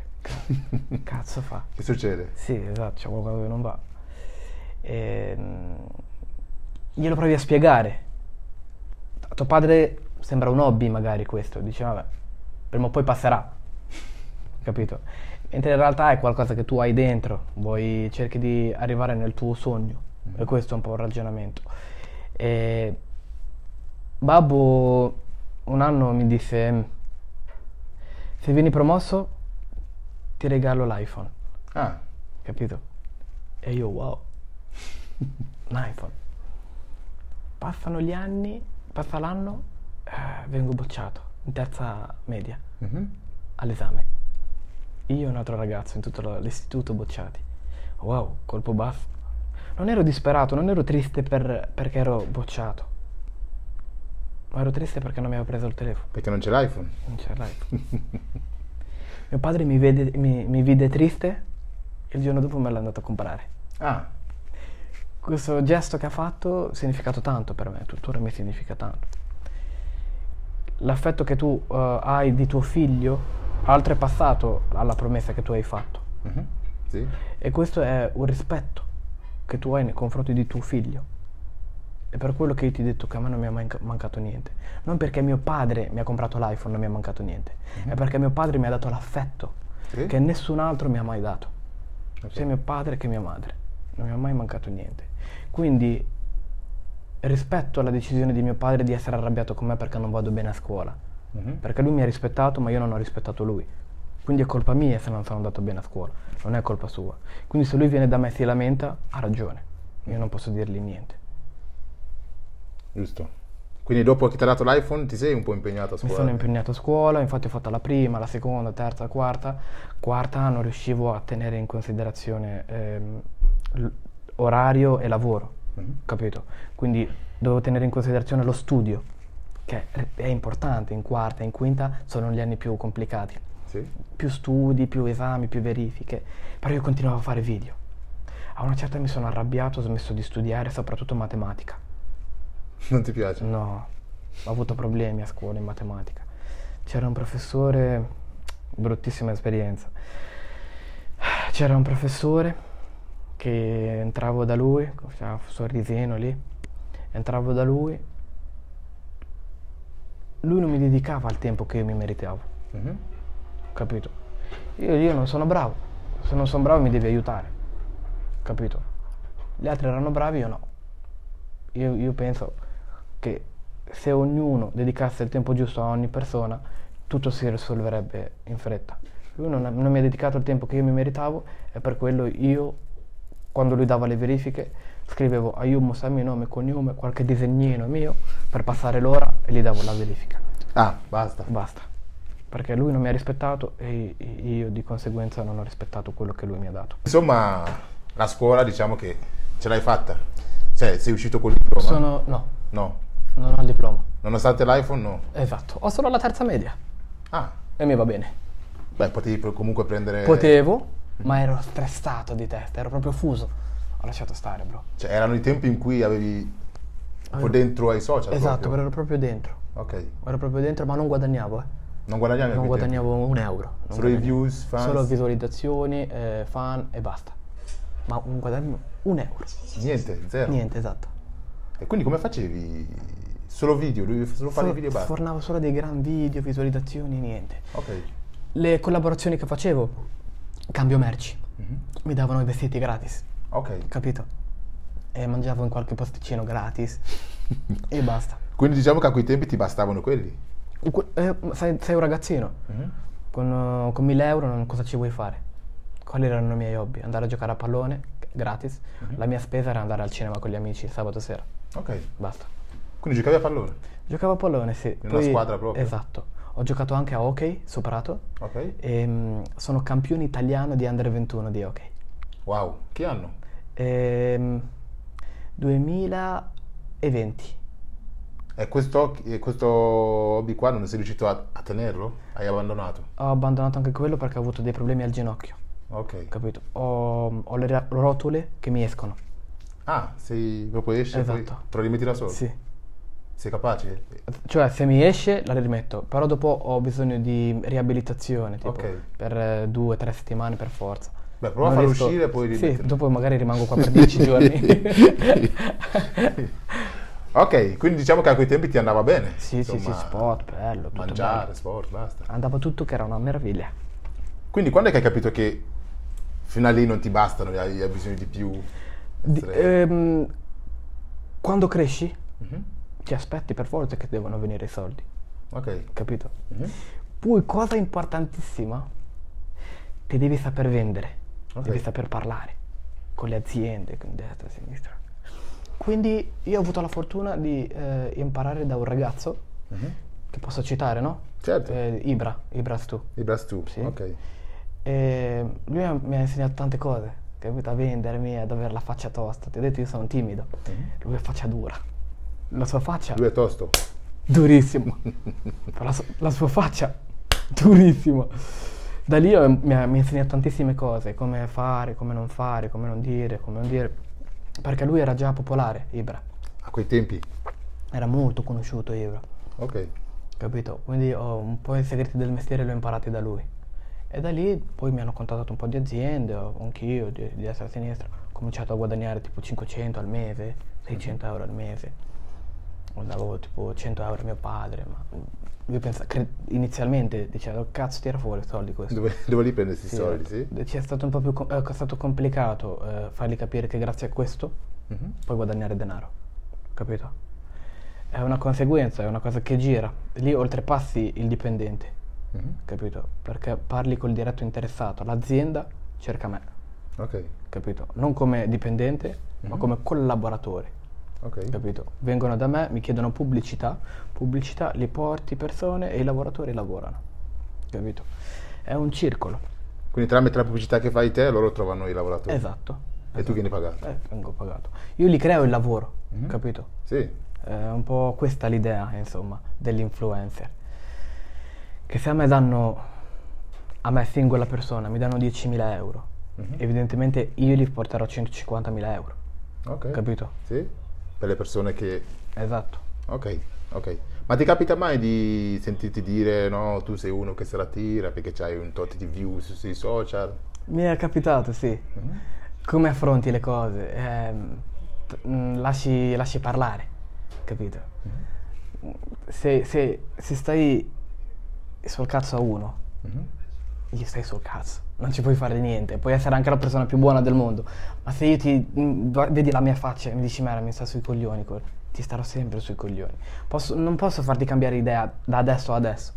B: Cazzo fa?
A: Che succede?
B: Sì, esatto, c'è qualcosa che non va. Glielo provi a spiegare. A tuo padre sembra un hobby magari questo, dice vabbè, prima o poi passerà, capito? Mentre in realtà è qualcosa che tu hai dentro, cerchi di arrivare nel tuo sogno, e questo è un po' il ragionamento. Babbo un anno mi disse, se vieni promosso ti regalo l'iPhone,
A: Ah,
B: capito? E io wow, un iPhone. Passano gli anni, passa l'anno, vengo bocciato in terza media all'esame. Io e un altro ragazzo in tutto l'istituto bocciati. Wow, colpo basso. Non ero disperato, non ero triste perché ero bocciato, ma ero triste perché non mi aveva preso il telefono.
A: perché non c'è l'iPhone?
B: Non c'era l'iPhone. Mio padre mi vide triste e il giorno dopo me l'ha andato a comprare.
A: Ah,
B: Questo gesto che ha fatto ha significato tanto per me, tuttora mi significa tanto. L'affetto che tu hai di tuo figlio ha oltrepassato alla promessa che tu hai fatto.
A: sì.
B: E questo è un rispetto che tu hai nei confronti di tuo figlio. È per quello che io ti ho detto che a me non mi è mai mancato niente. Non perché mio padre mi ha comprato l'iPhone non mi è mancato niente. È perché mio padre mi ha dato l'affetto
A: Sì?
B: che nessun altro mi ha mai dato.
A: Ok.
B: Sia mio padre che mia madre. Non mi ha mai mancato niente. Quindi rispetto alla decisione di mio padre di essere arrabbiato con me perché non vado bene a scuola. Perché lui mi ha rispettato ma io non ho rispettato lui. Quindi è colpa mia se non sono andato bene a scuola, non è colpa sua. Quindi se lui viene da me e si lamenta, ha ragione. Io non posso dirgli niente.
A: Giusto. Quindi dopo che ti ha dato l'iPhone ti sei un po' impegnato a
B: Mi
A: scuola?
B: sono impegnato a scuola, infatti ho fatto la prima, la seconda, terza, quarta. Quarta non riuscivo a tenere in considerazione orario e lavoro, capito? Quindi dovevo tenere in considerazione lo studio, che è importante in quarta e in quinta, sono gli anni più complicati.
A: Sì.
B: Più studi, più esami, più verifiche, però io continuavo a fare video. A una certa mi sono arrabbiato, ho smesso di studiare, soprattutto matematica.
A: Non ti piace?
B: No, ho avuto problemi a scuola in matematica. C'era un professore, bruttissima esperienza. C'era un professore che entravo da lui, c'era un sorrisino lì, entravo da lui non mi dedicava il tempo che io mi meritavo, capito? Io non sono bravo, se non sono bravo mi devi aiutare, capito? Gli altri erano bravi, io no. Io penso che se ognuno dedicasse il tempo giusto a ogni persona, tutto si risolverebbe in fretta. Lui non mi ha dedicato il tempo che io mi meritavo e per quello io, quando lui dava le verifiche, scrivevo Ayub Musami, nome e cognome, qualche disegnino mio per passare l'ora e gli davo la verifica.
A: Ah, basta.
B: Basta. Perché lui non mi ha rispettato e io di conseguenza non ho rispettato quello che lui mi ha dato.
A: Insomma, la scuola diciamo che ce l'hai fatta. Cioè, sei uscito con il diploma?
B: No,
A: No.
B: non ho il diploma.
A: Nonostante l'iPhone, no.
B: Esatto, ho solo la terza media
A: Ah,
B: e mi va bene.
A: beh, potevi comunque prendere...
B: Potevo, ma ero stressato di testa, ero proprio fuso. Ho lasciato stare, bro.
A: Cioè, erano i tempi in cui avevi un po' dentro ai social.
B: Esatto,
A: proprio.
B: ero proprio dentro.
A: Ok.
B: Ero proprio dentro, ma non guadagnavo,
A: Non guadagnavi a
B: Non
A: quei tempi?
B: guadagnavo un euro. Non
A: Solo i
B: guadagnavo.
A: views, fans?
B: Solo visualizzazioni, fan e basta. Ma un euro.
A: Niente, zero.
B: Niente, esatto.
A: E quindi come facevi Solo video, lui solo fare i video e basta.
B: Sfornavo solo dei gran video, visualizzazioni, niente.
A: Ok.
B: Le collaborazioni che facevo, cambio merci. Mi davano i vestiti gratis,
A: Ok.
B: capito? E mangiavo in qualche posticino gratis e basta.
A: Quindi diciamo che a quei tempi ti bastavano quelli.
B: Sei un ragazzino, con 1000 euro cosa ci vuoi fare? Quali erano i miei hobby? Andare a giocare a pallone, gratis. La mia spesa era andare al cinema con gli amici il sabato sera.
A: Ok.
B: Basta.
A: Quindi giocavi a pallone?
B: Giocavo a pallone, sì.
A: In una squadra proprio?
B: Esatto. Ho giocato anche a hockey, superato.
A: Ok.
B: E sono campione italiano di Under 21 di hockey.
A: Wow. Che anno?
B: 2020.
A: E questo hobby qua non sei riuscito a tenerlo? Hai abbandonato?
B: Ho abbandonato anche quello perché ho avuto dei problemi al ginocchio,
A: Ok.
B: capito? Ho le rotule che mi escono.
A: Ah, sei proprio esce e poi
B: Esatto.
A: te lo rimetti da solo?
B: Sì.
A: Sei capace?
B: Cioè, se mi esce la rimetto, però dopo ho bisogno di riabilitazione, tipo
A: Ok.
B: per 2-3 settimane per forza.
A: Beh, prova a
B: Non
A: farlo
B: riesco-
A: uscire e poi
B: Sì,
A: rimetterlo.
B: dopo magari rimango qua per 10 giorni.
A: Ok, quindi diciamo che a quei tempi ti andava bene.
B: Sì, sì,
A: Insomma,
B: sport, bello, tutto
A: mangiare,
B: bello.
A: sport, basta.
B: Andava tutto che era una meraviglia.
A: Quindi quando è che hai capito che fino a lì non ti bastano, hai bisogno di più?
B: Di-
A: Essere-
B: quando cresci,
A: Mhm.
B: ti aspetti per forza che devono venire i soldi,
A: Ok.
B: capito?
A: Mhm.
B: Poi, cosa importantissima, ti devi saper vendere,
A: Ok.
B: devi saper parlare con le aziende, con destra e sinistra. Quindi io ho avuto la fortuna di imparare da un ragazzo,
A: Mhm.
B: che posso citare, no?
A: Certo.
B: Ibra Stu.
A: I Brass tu.
B: Sì.
A: Ok.
B: E lui mi ha insegnato tante cose, capito? A vendermi, ad avere la faccia tosta. Ti ho detto, io sono timido. Lui ha faccia dura. La sua faccia,
A: Lui è tosto.
B: durissima. La sua faccia, durissima. Da lì mi ha insegnato tantissime cose, come fare, come non fare, come non dire, come non dire. Perché lui era già popolare, Ibra.
A: A quei tempi.
B: Era molto conosciuto Ibra,
A: Ok.
B: capito? Quindi un po' i segreti del mestiere li ho imparati da lui. E da lì poi mi hanno contattato un po' di aziende, anch'io, di destra e a sinistra. Ho cominciato a guadagnare tipo 500 al mese, 600 euro al mese. Davo tipo 100 euro a mio padre, ma lui inizialmente diceva, cazzo tira fuori i soldi questo.
A: Dove li prendi questi
B: Sì,
A: soldi, sì?
B: Ci è stato un po' più è stato complicato fargli capire che grazie a questo
A: Mhm.
B: puoi guadagnare denaro, capito? È una conseguenza, è una cosa che gira. Lì oltrepassi il dipendente,
A: Mhm.
B: capito? Perché parli col diretto interessato, l'azienda cerca me,
A: Ok.
B: capito? Non come dipendente, ma come collaboratore,
A: Ok.
B: capito? Vengono da me, mi chiedono pubblicità, li porti persone e i lavoratori lavorano, capito? È un circolo.
A: Quindi tramite la pubblicità che fai te, loro trovano i lavoratori.
B: Esatto.
A: E tu vieni pagato.
B: Vengo pagato. Io li creo il lavoro, capito?
A: Sì.
B: È un po' questa l'idea, insomma, dell'influencer. Che se a me danno, a me singola persona, mi danno 10.000 euro, evidentemente io li porterò a 150.000 euro,
A: Ok.
B: capito?
A: Sì. Per le persone che...
B: Esatto.
A: Ok, ok. Ma ti capita mai di sentirti dire, no, tu sei uno che se la tira perché c'hai un tot di views sui social?
B: Mi è capitato, sì. Come affronti le cose? Lasci parlare, capito? Se stai sul cazzo a uno, gli stai sul cazzo, non ci puoi fare niente. Puoi essere anche la persona più buona del mondo, ma se io vedi la mia faccia e mi dici, Mera, mi sta sui coglioni, ti starò sempre sui coglioni. Non posso farti cambiare idea da adesso a adesso.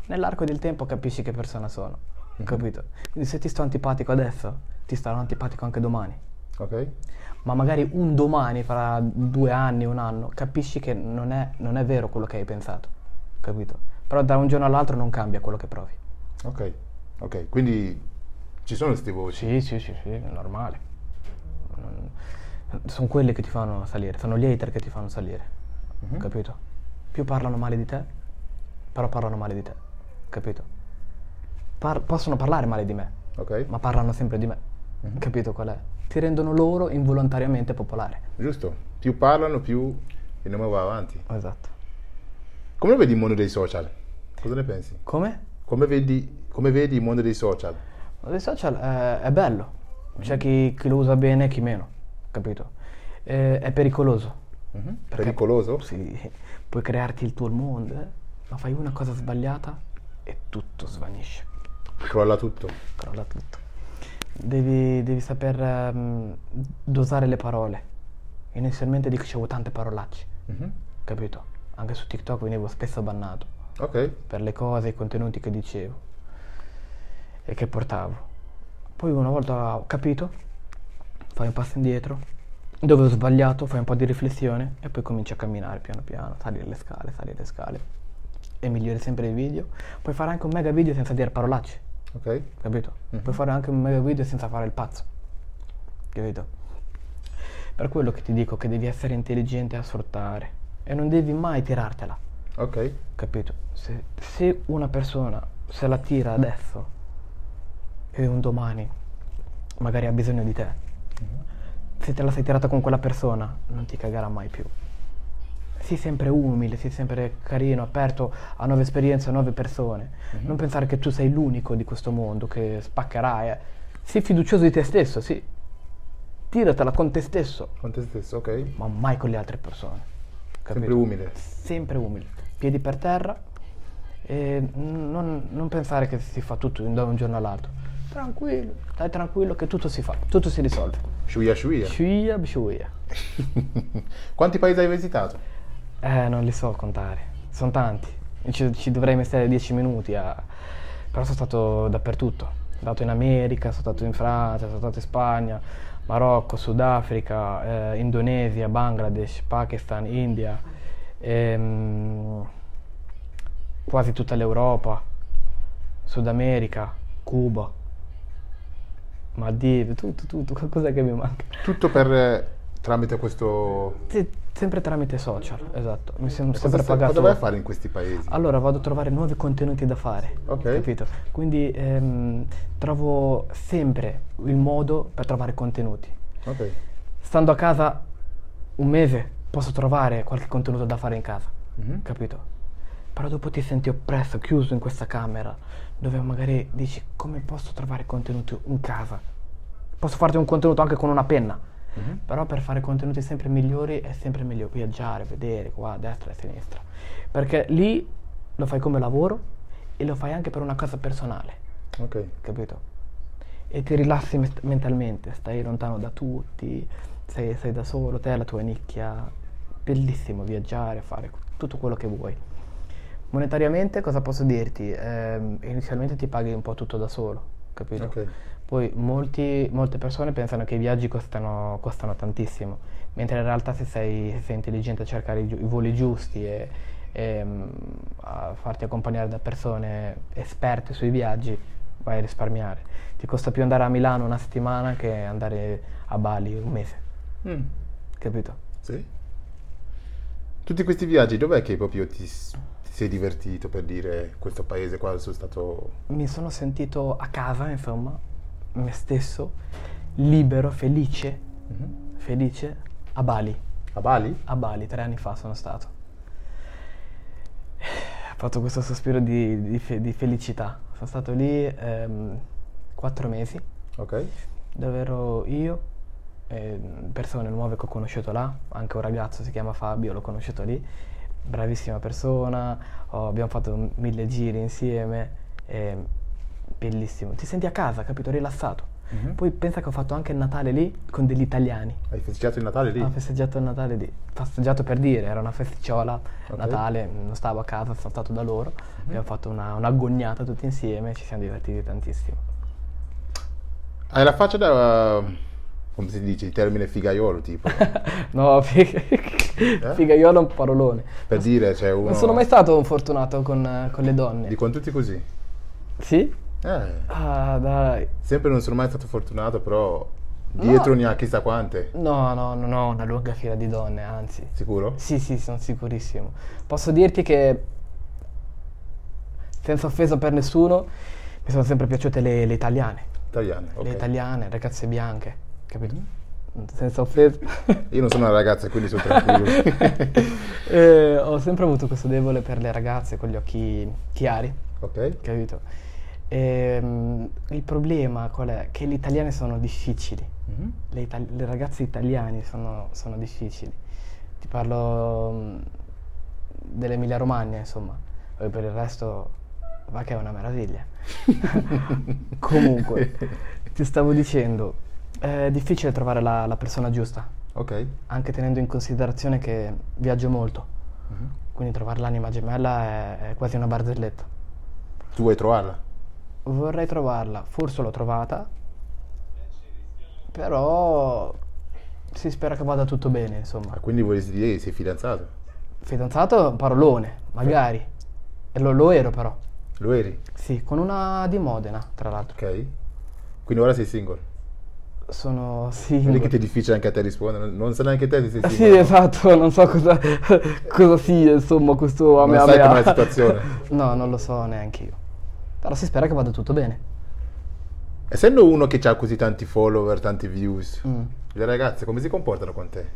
B: Nell'arco del tempo capisci che persona sono, capito? Quindi se ti sto antipatico adesso, ti starò antipatico anche domani.
A: Ok?
B: Ma magari un domani, fra 2 anni, un anno, capisci che non è vero quello che hai pensato, capito? Però da un giorno all'altro non cambia quello che provi.
A: Ok, ok. Quindi ci sono queste voci?
B: Sì, è normale. Sono quelli che ti fanno salire, sono gli hater che ti fanno salire, capito? Più parlano male di te, però parlano male di te, capito? Possono parlare male di me,
A: Ok?
B: ma parlano sempre di me, capito qual è? Ti rendono loro involontariamente popolare.
A: Giusto. Più parlano, più il nome va avanti.
B: Esatto.
A: Come lo vedi il mondo dei social? Cosa ne pensi?
B: Come?
A: Come vedi il mondo dei social?
B: I social è bello, c'è chi lo usa bene e chi meno, capito? È pericoloso, Perché-
A: Pericoloso?
B: Sì, puoi crearti il tuo mondo, ma fai una cosa sbagliata e tutto svanisce,
A: Crolla tutto.
B: crolla tutto. Devi saper dosare le parole. Inizialmente dicevo tante parolacce,
A: Mhm.
B: capito? Anche su TikTok venivo spesso bannato
A: Ok.
B: per le cose, i contenuti che dicevo e che portavo. Poi una volta ho capito, fai un passo indietro, dove ho sbagliato, fai un po' di riflessione e poi cominci a camminare piano piano, salire le scale e migliori sempre i video. Puoi fare anche un mega video senza dire parolacce,
A: Ok.
B: capito?
A: Mhm.
B: Puoi fare anche un mega video senza fare il pazzo, capito? Per quello che ti dico che devi essere intelligente a sfruttare e non devi mai tirartela,
A: Ok.
B: capito? Se una persona se la tira adesso e un domani magari ha bisogno di te, se te la sei tirata con quella persona non ti cagherà mai più. Sii sempre umile, sii sempre carino, aperto a nuove esperienze, a nuove persone. Non pensare che tu sei l'unico di questo mondo che spaccherai. Sii fiducioso di te stesso, sì. Tiratela con te stesso,
A: Con te stesso, ok.
B: ma mai con le altre persone. Capito?
A: Sempre umile.
B: Sempre umile. Piedi per terra e non pensare che si fa tutto da un giorno all'altro. Tranquillo, stai tranquillo che tutto si fa, tutto si risolve.
A: Shuia shuia.
B: Shuia bshuia.
A: Quanti paesi hai visitato?
B: Non li so contare, sono tanti. Ci dovrei mettere 10 minuti però sono stato dappertutto. Sono stato in America, sono stato in Francia, sono stato in Spagna, Marocco, Sudafrica, Indonesia, Bangladesh, Pakistan, India, quasi tutta l'Europa, Sud America, Cuba, Maldive, tutto, qualcosa che mi manca.
A: Tutto tramite questo...
B: Sì, sempre tramite social, esatto. Mi sono
A: Cosa,
B: sempre pagato.
A: cosa vai a fare in questi paesi?
B: Allora vado a trovare nuovi contenuti da fare,
A: Ok.
B: capito? Quindi trovo sempre il modo per trovare contenuti.
A: Ok.
B: Stando a casa un mese posso trovare qualche contenuto da fare in casa,
A: Mhm.
B: capito? Però dopo ti senti oppresso, chiuso in questa camera, dove magari dici come posso trovare contenuti in casa? Posso farti un contenuto anche con una penna, però per fare contenuti sempre migliori è sempre meglio viaggiare, vedere qua, a destra e a sinistra. Perché lì lo fai come lavoro e lo fai anche per una cosa personale,
A: Ok.
B: capito? E ti rilassi mentalmente, stai lontano da tutti, sei da solo, te e la tua nicchia. Bellissimo viaggiare, fare tutto quello che vuoi. Monetariamente cosa posso dirti? Inizialmente ti paghi un po' tutto da solo, capito?
A: Ok.
B: Poi molte persone pensano che i viaggi costano tantissimo, mentre in realtà se sei intelligente a cercare i voli giusti e a farti accompagnare da persone esperte sui viaggi, vai a risparmiare. Ti costa più andare a Milano una settimana che andare a Bali un mese,
A: Mm.
B: capito?
A: Sì. Tutti questi viaggi, dov'è che proprio ti sei divertito per dire questo paese qua sono stato...
B: Mi sono sentito a casa, insomma, me stesso, libero, felice, felice, a Bali.
A: A Bali?
B: A Bali, 3 anni fa sono stato. Ho fatto questo sospiro di felicità. Sono stato lì 4 mesi,
A: Ok.
B: dove ero io, persone nuove che ho conosciuto là, anche un ragazzo si chiama Fabio, l'ho conosciuto lì, bravissima persona, abbiamo fatto 1000 giri insieme, bellissimo. Ti senti a casa, capito? Rilassato. Poi pensa che ho fatto anche il Natale lì con degli italiani.
A: Hai festeggiato il Natale lì?
B: Ho festeggiato il Natale lì, festeggiato per dire, era una festicciola,
A: Ok.
B: Natale, non stavo a casa, sono stato da loro, abbiamo fatto un'agognata tutti insieme e ci siamo divertiti tantissimo.
A: Hai la faccia da... come si dice? Il termine figaiolo, tipo.
B: No, figaiolo è un parolone.
A: Per dire, c'è uno...
B: Non sono mai stato un fortunato con le donne.
A: Dicono tutti così.
B: Sì?
A: Eh,
B: Ah, dai.
A: sempre non sono mai stato fortunato, però dietro ne ha chissà quante.
B: No, non ho una lunga fila di donne, anzi.
A: Sicuro?
B: Sì, sono sicurissimo. Posso dirti che, senza offesa per nessuno, mi sono sempre piaciute le italiane.
A: Italiane, ok.
B: Le italiane, ragazze bianche, capito? Senza offesa.
A: Io non sono una ragazza, quindi sono tranquillo.
B: Ho sempre avuto questo debole per le ragazze con gli occhi chiari,
A: Ok?
B: capito? Il problema qual è? Che le italiane sono difficili. Le ragazze italiane sono difficili. Ti parlo dell'Emilia Romagna, insomma. Poi per il resto va che è una meraviglia. Comunque, ti stavo dicendo, è difficile trovare la persona giusta,
A: Ok.
B: anche tenendo in considerazione che viaggio molto.
A: Mhm.
B: Quindi trovare l'anima gemella è quasi una barzelletta.
A: Tu vuoi trovarla?
B: Vorrei trovarla, forse l'ho trovata, però si spera che vada tutto bene, insomma.
A: Ah, quindi vuoi dire che sei fidanzato?
B: Fidanzato è un parolone, magari. E lo ero però.
A: Lo eri?
B: Sì, con una di Modena, tra l'altro.
A: Ok. Quindi ora sei single.
B: Sono
A: Vedi che
B: single.
A: ti è difficile anche a te rispondere, non sai neanche te se sei
B: Sì,
A: single.
B: esatto, non so cosa sia, insomma, questo
A: Non sai com'è la situazione.
B: No, non lo so neanche io. Però si spera che vada tutto bene.
A: Essendo uno che ha così tanti follower, tanti views,
B: Mm.
A: le ragazze come si comportano con te?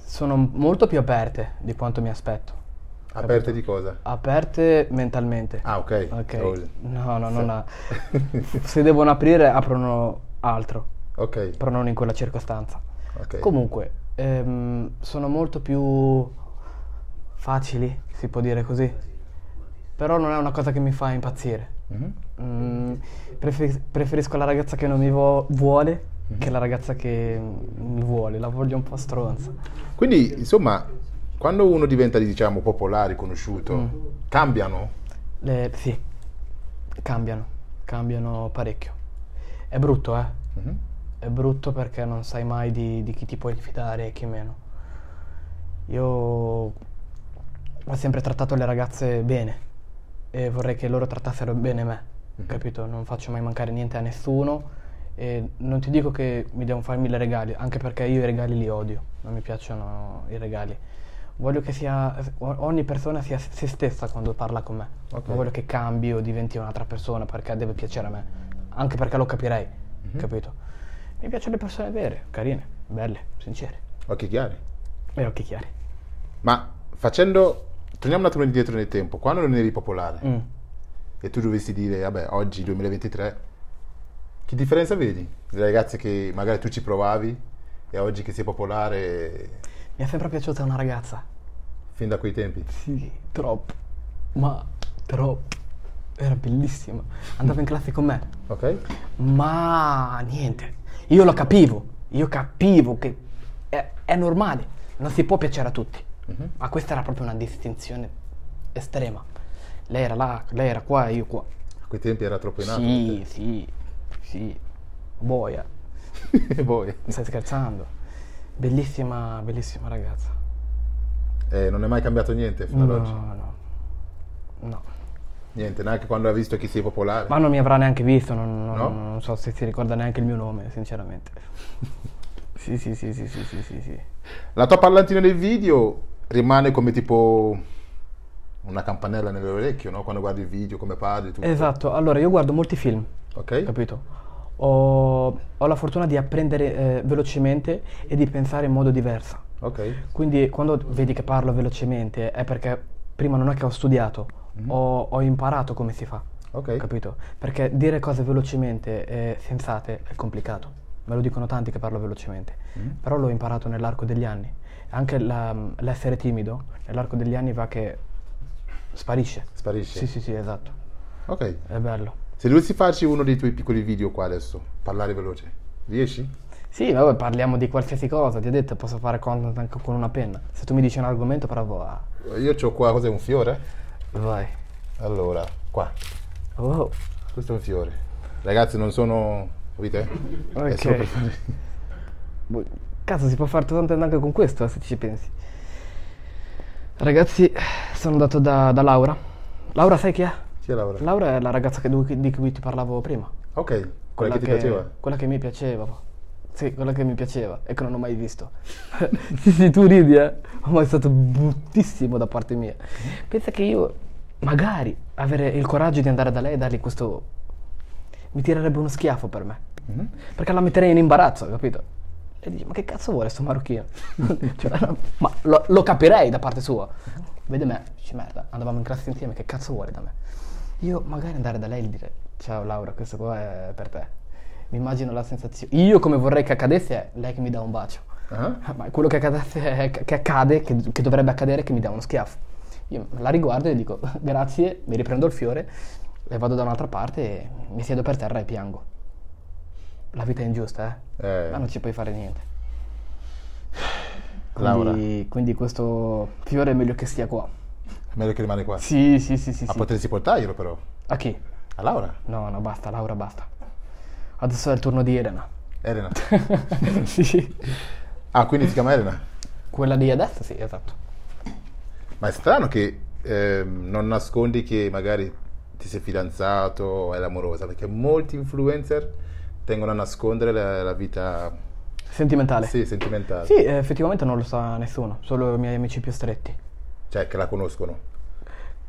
B: Sono molto più aperte di quanto mi aspetto.
A: Aperte di cosa?
B: Aperte mentalmente.
A: Ah, ok.
B: Ok.
A: Oh,
B: No, non se devono aprire, aprono altro,
A: ok,
B: però non in quella circostanza.
A: ok.
B: Comunque, sono molto più facili, si può dire così. Però non è una cosa che mi fa impazzire.
A: Mhm.
B: Preferisco la ragazza che non mi vuole che la ragazza che mi vuole. La voglio un po' stronza.
A: Quindi, insomma, quando uno diventa, diciamo, popolare, conosciuto, cambiano?
B: Sì, cambiano parecchio. È brutto, eh?
A: Mhm.
B: È brutto perché non sai mai di chi ti puoi fidare e chi meno. Io ho sempre trattato le ragazze bene e vorrei che loro trattassero bene me, capito? Non faccio mai mancare niente a nessuno e non ti dico che mi devono fare 1000 regali, anche perché io i regali li odio, non mi piacciono i regali. Voglio che ogni persona sia se stessa quando parla con me.
A: Ok.
B: Non voglio che cambi o diventi un'altra persona perché deve piacere a me, anche perché lo capirei, capito? Mi piacciono le persone vere, carine, belle, sincere
A: Occhi chiari.
B: e occhi chiari.
A: Ma facendo... Torniamo un attimo indietro nel tempo. Quando non eri popolare
B: Mm.
A: e tu dovessi dire, vabbè, oggi 2023, che differenza vedi? Le ragazze che magari tu ci provavi e oggi che sei popolare
B: Mi è sempre piaciuta una ragazza.
A: fin da quei tempi?
B: Sì, troppo. Ma troppo. Era bellissima. Andava in classe con me.
A: Ok?
B: Ma niente. Io lo capivo. Io capivo che è normale. Non si può piacere a tutti. Ma questa era proprio una distinzione estrema. Lei era là, lei era qua e io qua.
A: A quei tempi era troppo in alto.
B: Sì. Boia.
A: E poi?
B: Stai scherzando? Bellissima, bellissima ragazza.
A: Non è mai cambiato niente fino ad oggi?
B: No.
A: Niente, neanche quando ha visto che sei popolare?
B: Ma non mi avrà neanche visto,
A: No?
B: non so se si ricorda neanche il mio nome, sinceramente. Sì.
A: La tua parlantina del video rimane come tipo una campanella nell'orecchio, no? Quando guardi il video, come parli, tutto.
B: Esatto, allora io guardo molti film,
A: Ok?
B: capito? Ho la fortuna di apprendere velocemente e di pensare in modo diverso.
A: Ok.
B: Quindi quando vedi che parlo velocemente è perché prima non è che ho studiato, ho imparato come si fa,
A: Ok.
B: capito? Perché dire cose velocemente e sensate è complicato. Me lo dicono tanti che parlo velocemente, però l'ho imparato nell'arco degli anni. Anche l'essere timido nell'arco degli anni va che sparisce.
A: Sparisce?
B: Sì, esatto.
A: Ok.
B: È bello.
A: Se dovessi farci uno dei tuoi piccoli video qua adesso, parlare veloce, riesci?
B: Sì, vabbè, parliamo di qualsiasi cosa, ti ho detto, posso fare content anche con una penna. Se tu mi dici un argomento, provo a...
A: Io ho qua, cos'è, un fiore?
B: Vai.
A: Allora, qua.
B: Oh,
A: Questo è un fiore. Ragazzi, non sono... Capite? È solo per fare-
B: cazzo, si può fare content anche con questo, se ci pensi. Ragazzi, sono andato da Laura. Laura, sai chi è?
A: Chi è Laura?
B: Laura è la ragazza di cui ti parlavo prima.
A: Ok, quella che ti piaceva?
B: Quella che mi piaceva. Sì, quella che mi piaceva e che non ho mai visto. Sì, tu ridi, ma è stato bruttissimo da parte mia. Pensa che io, magari, avere il coraggio di andare da lei e dargli questo... mi tirerebbe uno schiaffo per me. Perché la metterei in imbarazzo, capito? E dici, ma che cazzo vuole sto marocchino? Cioè, no, ma lo capirei da parte sua. Vede me, dice, merda, andavamo in classe insieme, che cazzo vuole da me? Io magari andare da lei e dire, ciao Laura, questo qua è per te. Mi immagino la sensazione. Io come vorrei che accadesse è lei che mi dà un bacio. Ma quello che accade, che dovrebbe accadere, è che mi dà uno schiaffo. Io la riguardo e dico grazie, mi riprendo il fiore e vado da un'altra parte e mi siedo per terra e piango. La vita è ingiusta, ma non ci puoi fare niente.
A: Laura.
B: Quindi questo fiore è meglio che stia qua.
A: È meglio che rimane qua.
B: Sì.
A: Ma potresti portarglielo però.
B: A chi?
A: A Laura.
B: No, basta, Laura, basta. Adesso è il turno di Elena.
A: Elena.
B: Sì.
A: Ah, quindi si chiama Elena?
B: Quella di adesso, sì, esatto.
A: Ma è strano che non nascondi che magari ti sei fidanzato o è amorosa, perché molti influencer tengono a nascondere la vita
B: Sentimentale.
A: sì, sentimentale.
B: Sì, effettivamente non lo sa nessuno, solo i miei amici più stretti.
A: Cioè, che la conoscono.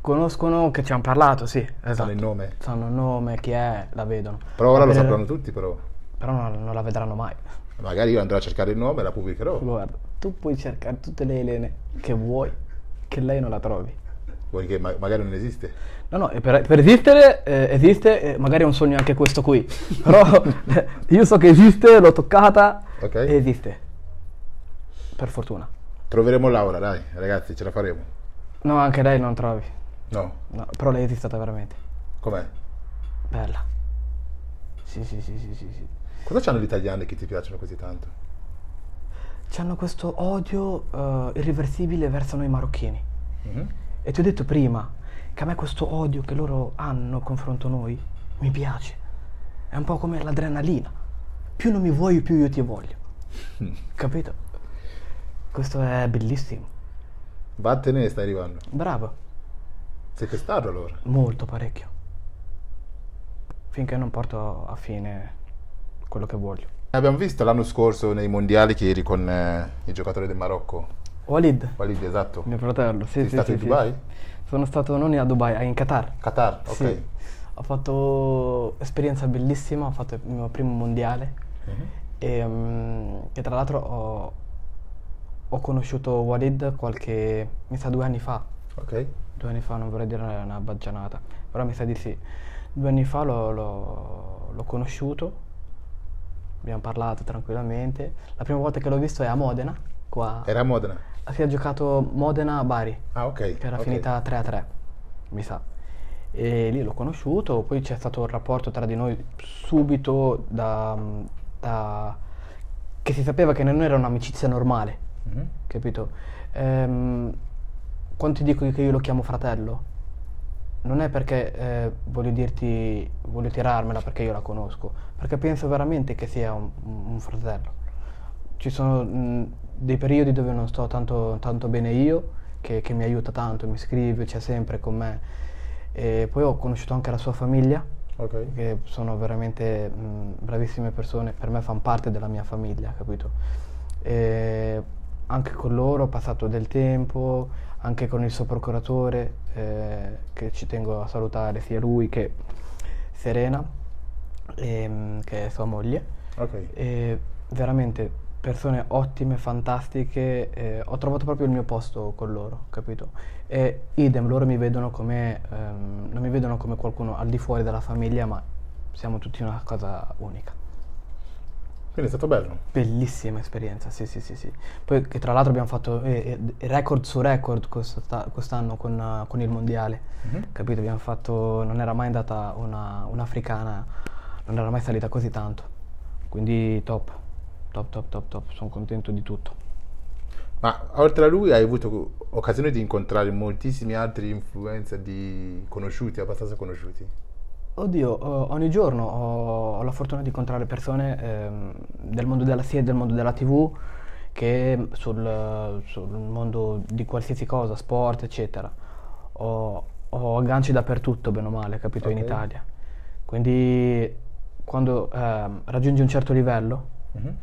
B: Conoscono che ci hanno parlato, sì, esatto.
A: Sanno il nome.
B: Sanno il nome, chi è, la vedono.
A: Però ora lo sapranno tutti, però.
B: Però non la vedranno mai.
A: Magari io andrò a cercare il nome e la pubblicherò.
B: Guarda, tu puoi cercare tutte le Elene che vuoi, che lei non la trovi.
A: Vuoi che magari non esiste?
B: No, per esistere esiste, magari è un sogno anche questo qui. Però io so che esiste, l'ho toccata
A: Ok.
B: e esiste. Per fortuna.
A: Troveremo Laura, dai, ragazzi, ce la faremo.
B: No, anche lei non trovi.
A: No?
B: No, però lei è esistata veramente.
A: Com'è?
B: Bella. Sì.
A: Cosa c'hanno gli italiani che ti piacciono così tanto?
B: C'hanno questo odio irreversibile verso noi marocchini.
A: Mhm.
B: E ti ho detto prima che a me questo odio che loro hanno confronto a noi mi piace. È un po' come l'adrenalina. Più non mi vuoi, più io ti voglio. Capito? Questo è bellissimo.
A: Vattene, stai arrivando.
B: Bravo.
A: Sei testardo allora?
B: Molto, parecchio. Finché non porto a fine quello che voglio.
A: Abbiamo visto l'anno scorso nei mondiali che eri con il giocatore del Marocco.
B: Walid,
A: Walid, esatto.
B: mio fratello. Sì,
A: Sei stato in Dubai?
B: Sono stato non a Dubai, in Qatar.
A: Qatar, ok.
B: Sì. Ho fatto esperienza bellissima, ho fatto il mio primo mondiale.
A: Mhm.
B: E tra l'altro ho conosciuto Walid mi sa 2 anni fa.
A: Ok.
B: 2 anni fa, non vorrei dire una baggianata, però mi sa di sì. 2 anni fa l'ho conosciuto, abbiamo parlato tranquillamente. La prima volta che l'ho visto è a Modena, qua.
A: Era a Modena?
B: Si è giocato Modena-Bari,
A: Ah, ok.
B: che era
A: ok.
B: finita 3-3, mi sa. E lì l'ho conosciuto, poi c'è stato un rapporto tra di noi subito che si sapeva che non era un'amicizia normale,
A: Mhm.
B: capito? Quando ti dico che io lo chiamo fratello, non è perché voglio tirarmela perché io la conosco, perché penso veramente che sia un fratello. Ci sono dei periodi dove non sto tanto bene io, che mi aiuta tanto, mi scrive, c'è sempre con me. E poi ho conosciuto anche la sua famiglia,
A: Ok.
B: che sono veramente bravissime persone, per me fanno parte della mia famiglia, capito? E anche con loro ho passato del tempo, anche con il suo procuratore, che ci tengo a salutare, sia lui che Serena, che è sua moglie.
A: Ok.
B: E veramente persone ottime, fantastiche, ho trovato proprio il mio posto con loro, capito? E idem, loro mi vedono non mi vedono come qualcuno al di fuori della famiglia, ma siamo tutti una cosa unica.
A: Quindi è stato bello.
B: Bellissima esperienza, sì. Poi che tra l'altro abbiamo fatto record su record quest'anno con il mondiale,
A: Mhm.
B: capito? Abbiamo fatto, non era mai andata un'africana, non era mai salita così tanto, quindi top, sono contento di tutto.
A: Ma oltre a lui hai avuto occasione di incontrare moltissimi altri influencer conosciuti, abbastanza conosciuti.
B: Oddio, ogni giorno ho la fortuna di incontrare persone del mondo sia del mondo della TV che sul mondo di qualsiasi cosa, sport, eccetera. Ho agganci dappertutto, bene o male, capito, in
A: Ok.
B: Italia. Quindi quando raggiungi un certo livello
A: Mhm.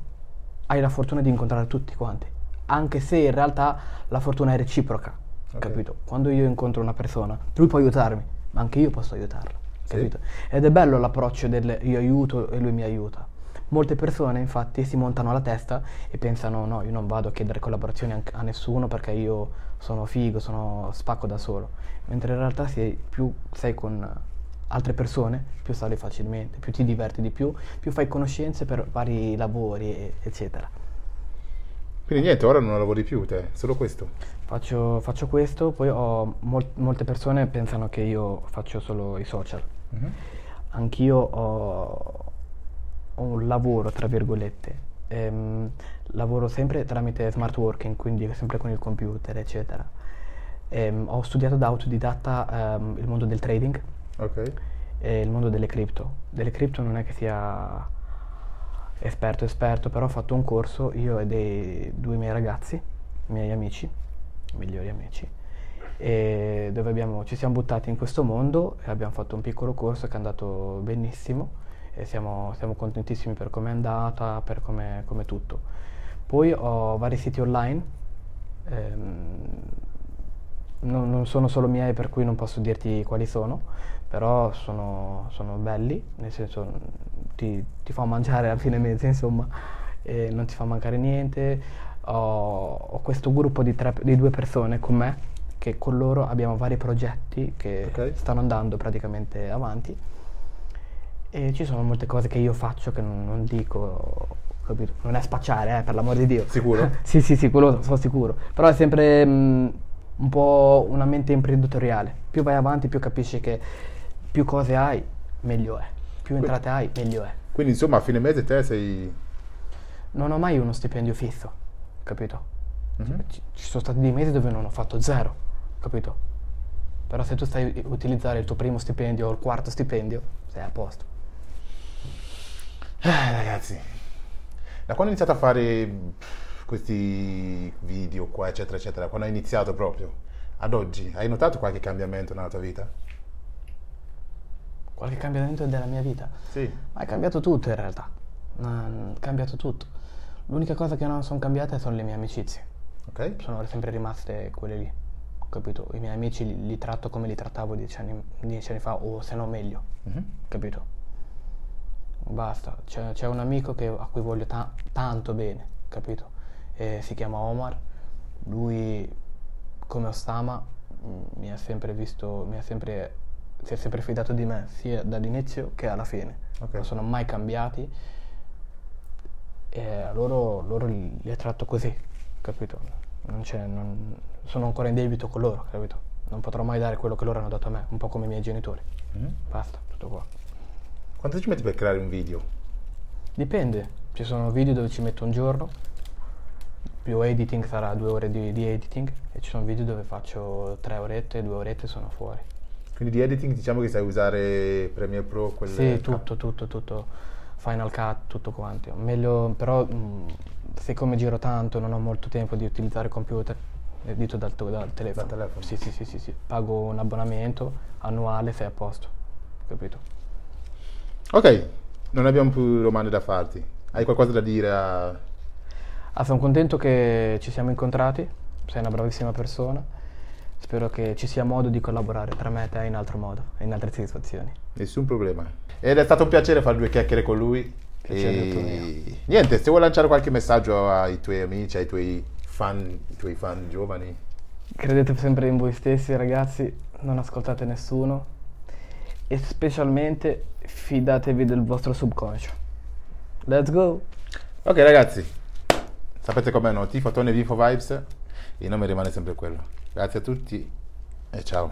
B: hai la fortuna di incontrare tutti quanti, anche se in realtà la fortuna è reciproca,
A: Ok.
B: capito? Quando io incontro una persona, lui può aiutarmi, ma anche io posso aiutarlo,
A: Sì.
B: capito? Ed è bello l'approccio del io aiuto e lui mi aiuta. Molte persone infatti si montano la testa e pensano no, io non vado a chiedere collaborazioni a nessuno perché io sono figo, spacco da solo, mentre in realtà più sei con altre persone, più sali facilmente, più ti diverti di più fai conoscenze per vari lavori, eccetera.
A: Quindi niente, ora non lavori più te, solo questo.
B: Faccio questo, poi molte persone pensano che io faccio solo i social.
A: Mhm.
B: Anch'io ho un lavoro, tra virgolette. Lavoro sempre tramite smart working, quindi sempre con il computer, eccetera. Ho studiato da autodidatta il mondo del trading
A: Ok.
B: e il mondo delle cripto. Delle cripto non è che sia esperto, però ho fatto un corso io e due miei ragazzi, miei amici, migliori amici, e dove ci siamo buttati in questo mondo e abbiamo fatto un piccolo corso che è andato benissimo e siamo contentissimi per come è andata, per come tutto. Poi ho vari siti online, non sono solo miei, per cui non posso dirti quali sono, però sono belli, nel senso ti fa mangiare a fine mese, insomma, e non ti fa mancare niente. Ho questo gruppo di 2 persone con me, che con loro abbiamo vari progetti che
A: Ok.
B: stanno andando praticamente avanti, e ci sono molte cose che io faccio che non dico, capito? Non è spacciare, per l'amor di Dio.
A: Sicuro?
B: Sì, quello sono sicuro. Però è sempre un po' una mente imprenditoriale. Più vai avanti, più capisci che più cose hai, meglio è. Più entrate hai, meglio è.
A: Quindi insomma a fine mese te sei...
B: Non ho mai uno stipendio fisso, capito?
A: Mhm.
B: Ci sono stati dei mesi dove non ho fatto zero, capito? Però se tu stai a utilizzare il tuo primo stipendio o il quarto stipendio, sei a posto.
A: Ragazzi, da quando hai iniziato a fare questi video qua, eccetera, eccetera, quando hai iniziato proprio, ad oggi, hai notato qualche cambiamento nella tua vita?
B: Qualche cambiamento della mia vita?
A: Sì.
B: Ma è cambiato tutto in realtà. È cambiato tutto. L'unica cosa che non sono cambiate sono le mie amicizie.
A: Ok?
B: Sono sempre rimaste quelle lì. Capito? I miei amici li tratto come li trattavo 10 anni fa, o se no meglio.
A: Mhm.
B: Capito? Basta. C'è un amico a cui voglio tanto bene, capito? Si chiama Omar. Lui, come Ostama, mi ha sempre visto, si è sempre fidato di me, sia dall'inizio che alla fine.
A: Ok.
B: Non sono mai cambiati, e loro li tratto così, capito? Sono ancora in debito con loro, capito? Non potrò mai dare quello che loro hanno dato a me, un po' come i miei genitori.
A: Mhm.
B: Basta, tutto qua.
A: Quanto ci metti per creare un video?
B: Dipende, ci sono video dove ci metto un giorno, più editing sarà 2 ore di editing, e ci sono video dove faccio 3 orette, 2 orette e sono fuori.
A: Quindi di editing diciamo che sai usare Premiere Pro, quelle...
B: Sì, tutto, Final Cut, tutto quanto. Meglio, però siccome giro tanto, non ho molto tempo di utilizzare il computer, edito dal telefono.
A: Dal telefono?
B: Sì. Pago un abbonamento annuale, sei a posto, capito?
A: Ok, non abbiamo più domande da farti. Hai qualcosa da dire a...
B: Sono contento che ci siamo incontrati, sei una bravissima persona. Spero che ci sia modo di collaborare tra me e te in altro modo, in altre situazioni.
A: Nessun problema. Ed è stato un piacere fare 2 chiacchiere con lui.
B: Piacere tutto mio.
A: Niente, se vuoi lanciare qualche messaggio ai tuoi amici, ai tuoi fan giovani.
B: Credete sempre in voi stessi, ragazzi, non ascoltate nessuno e specialmente fidatevi del vostro subconscio. Let's go!
A: Ok ragazzi, sapete com'è, no? Tifo Tony Vivo Vibes, il nome rimane sempre quello. Grazie a tutti e ciao.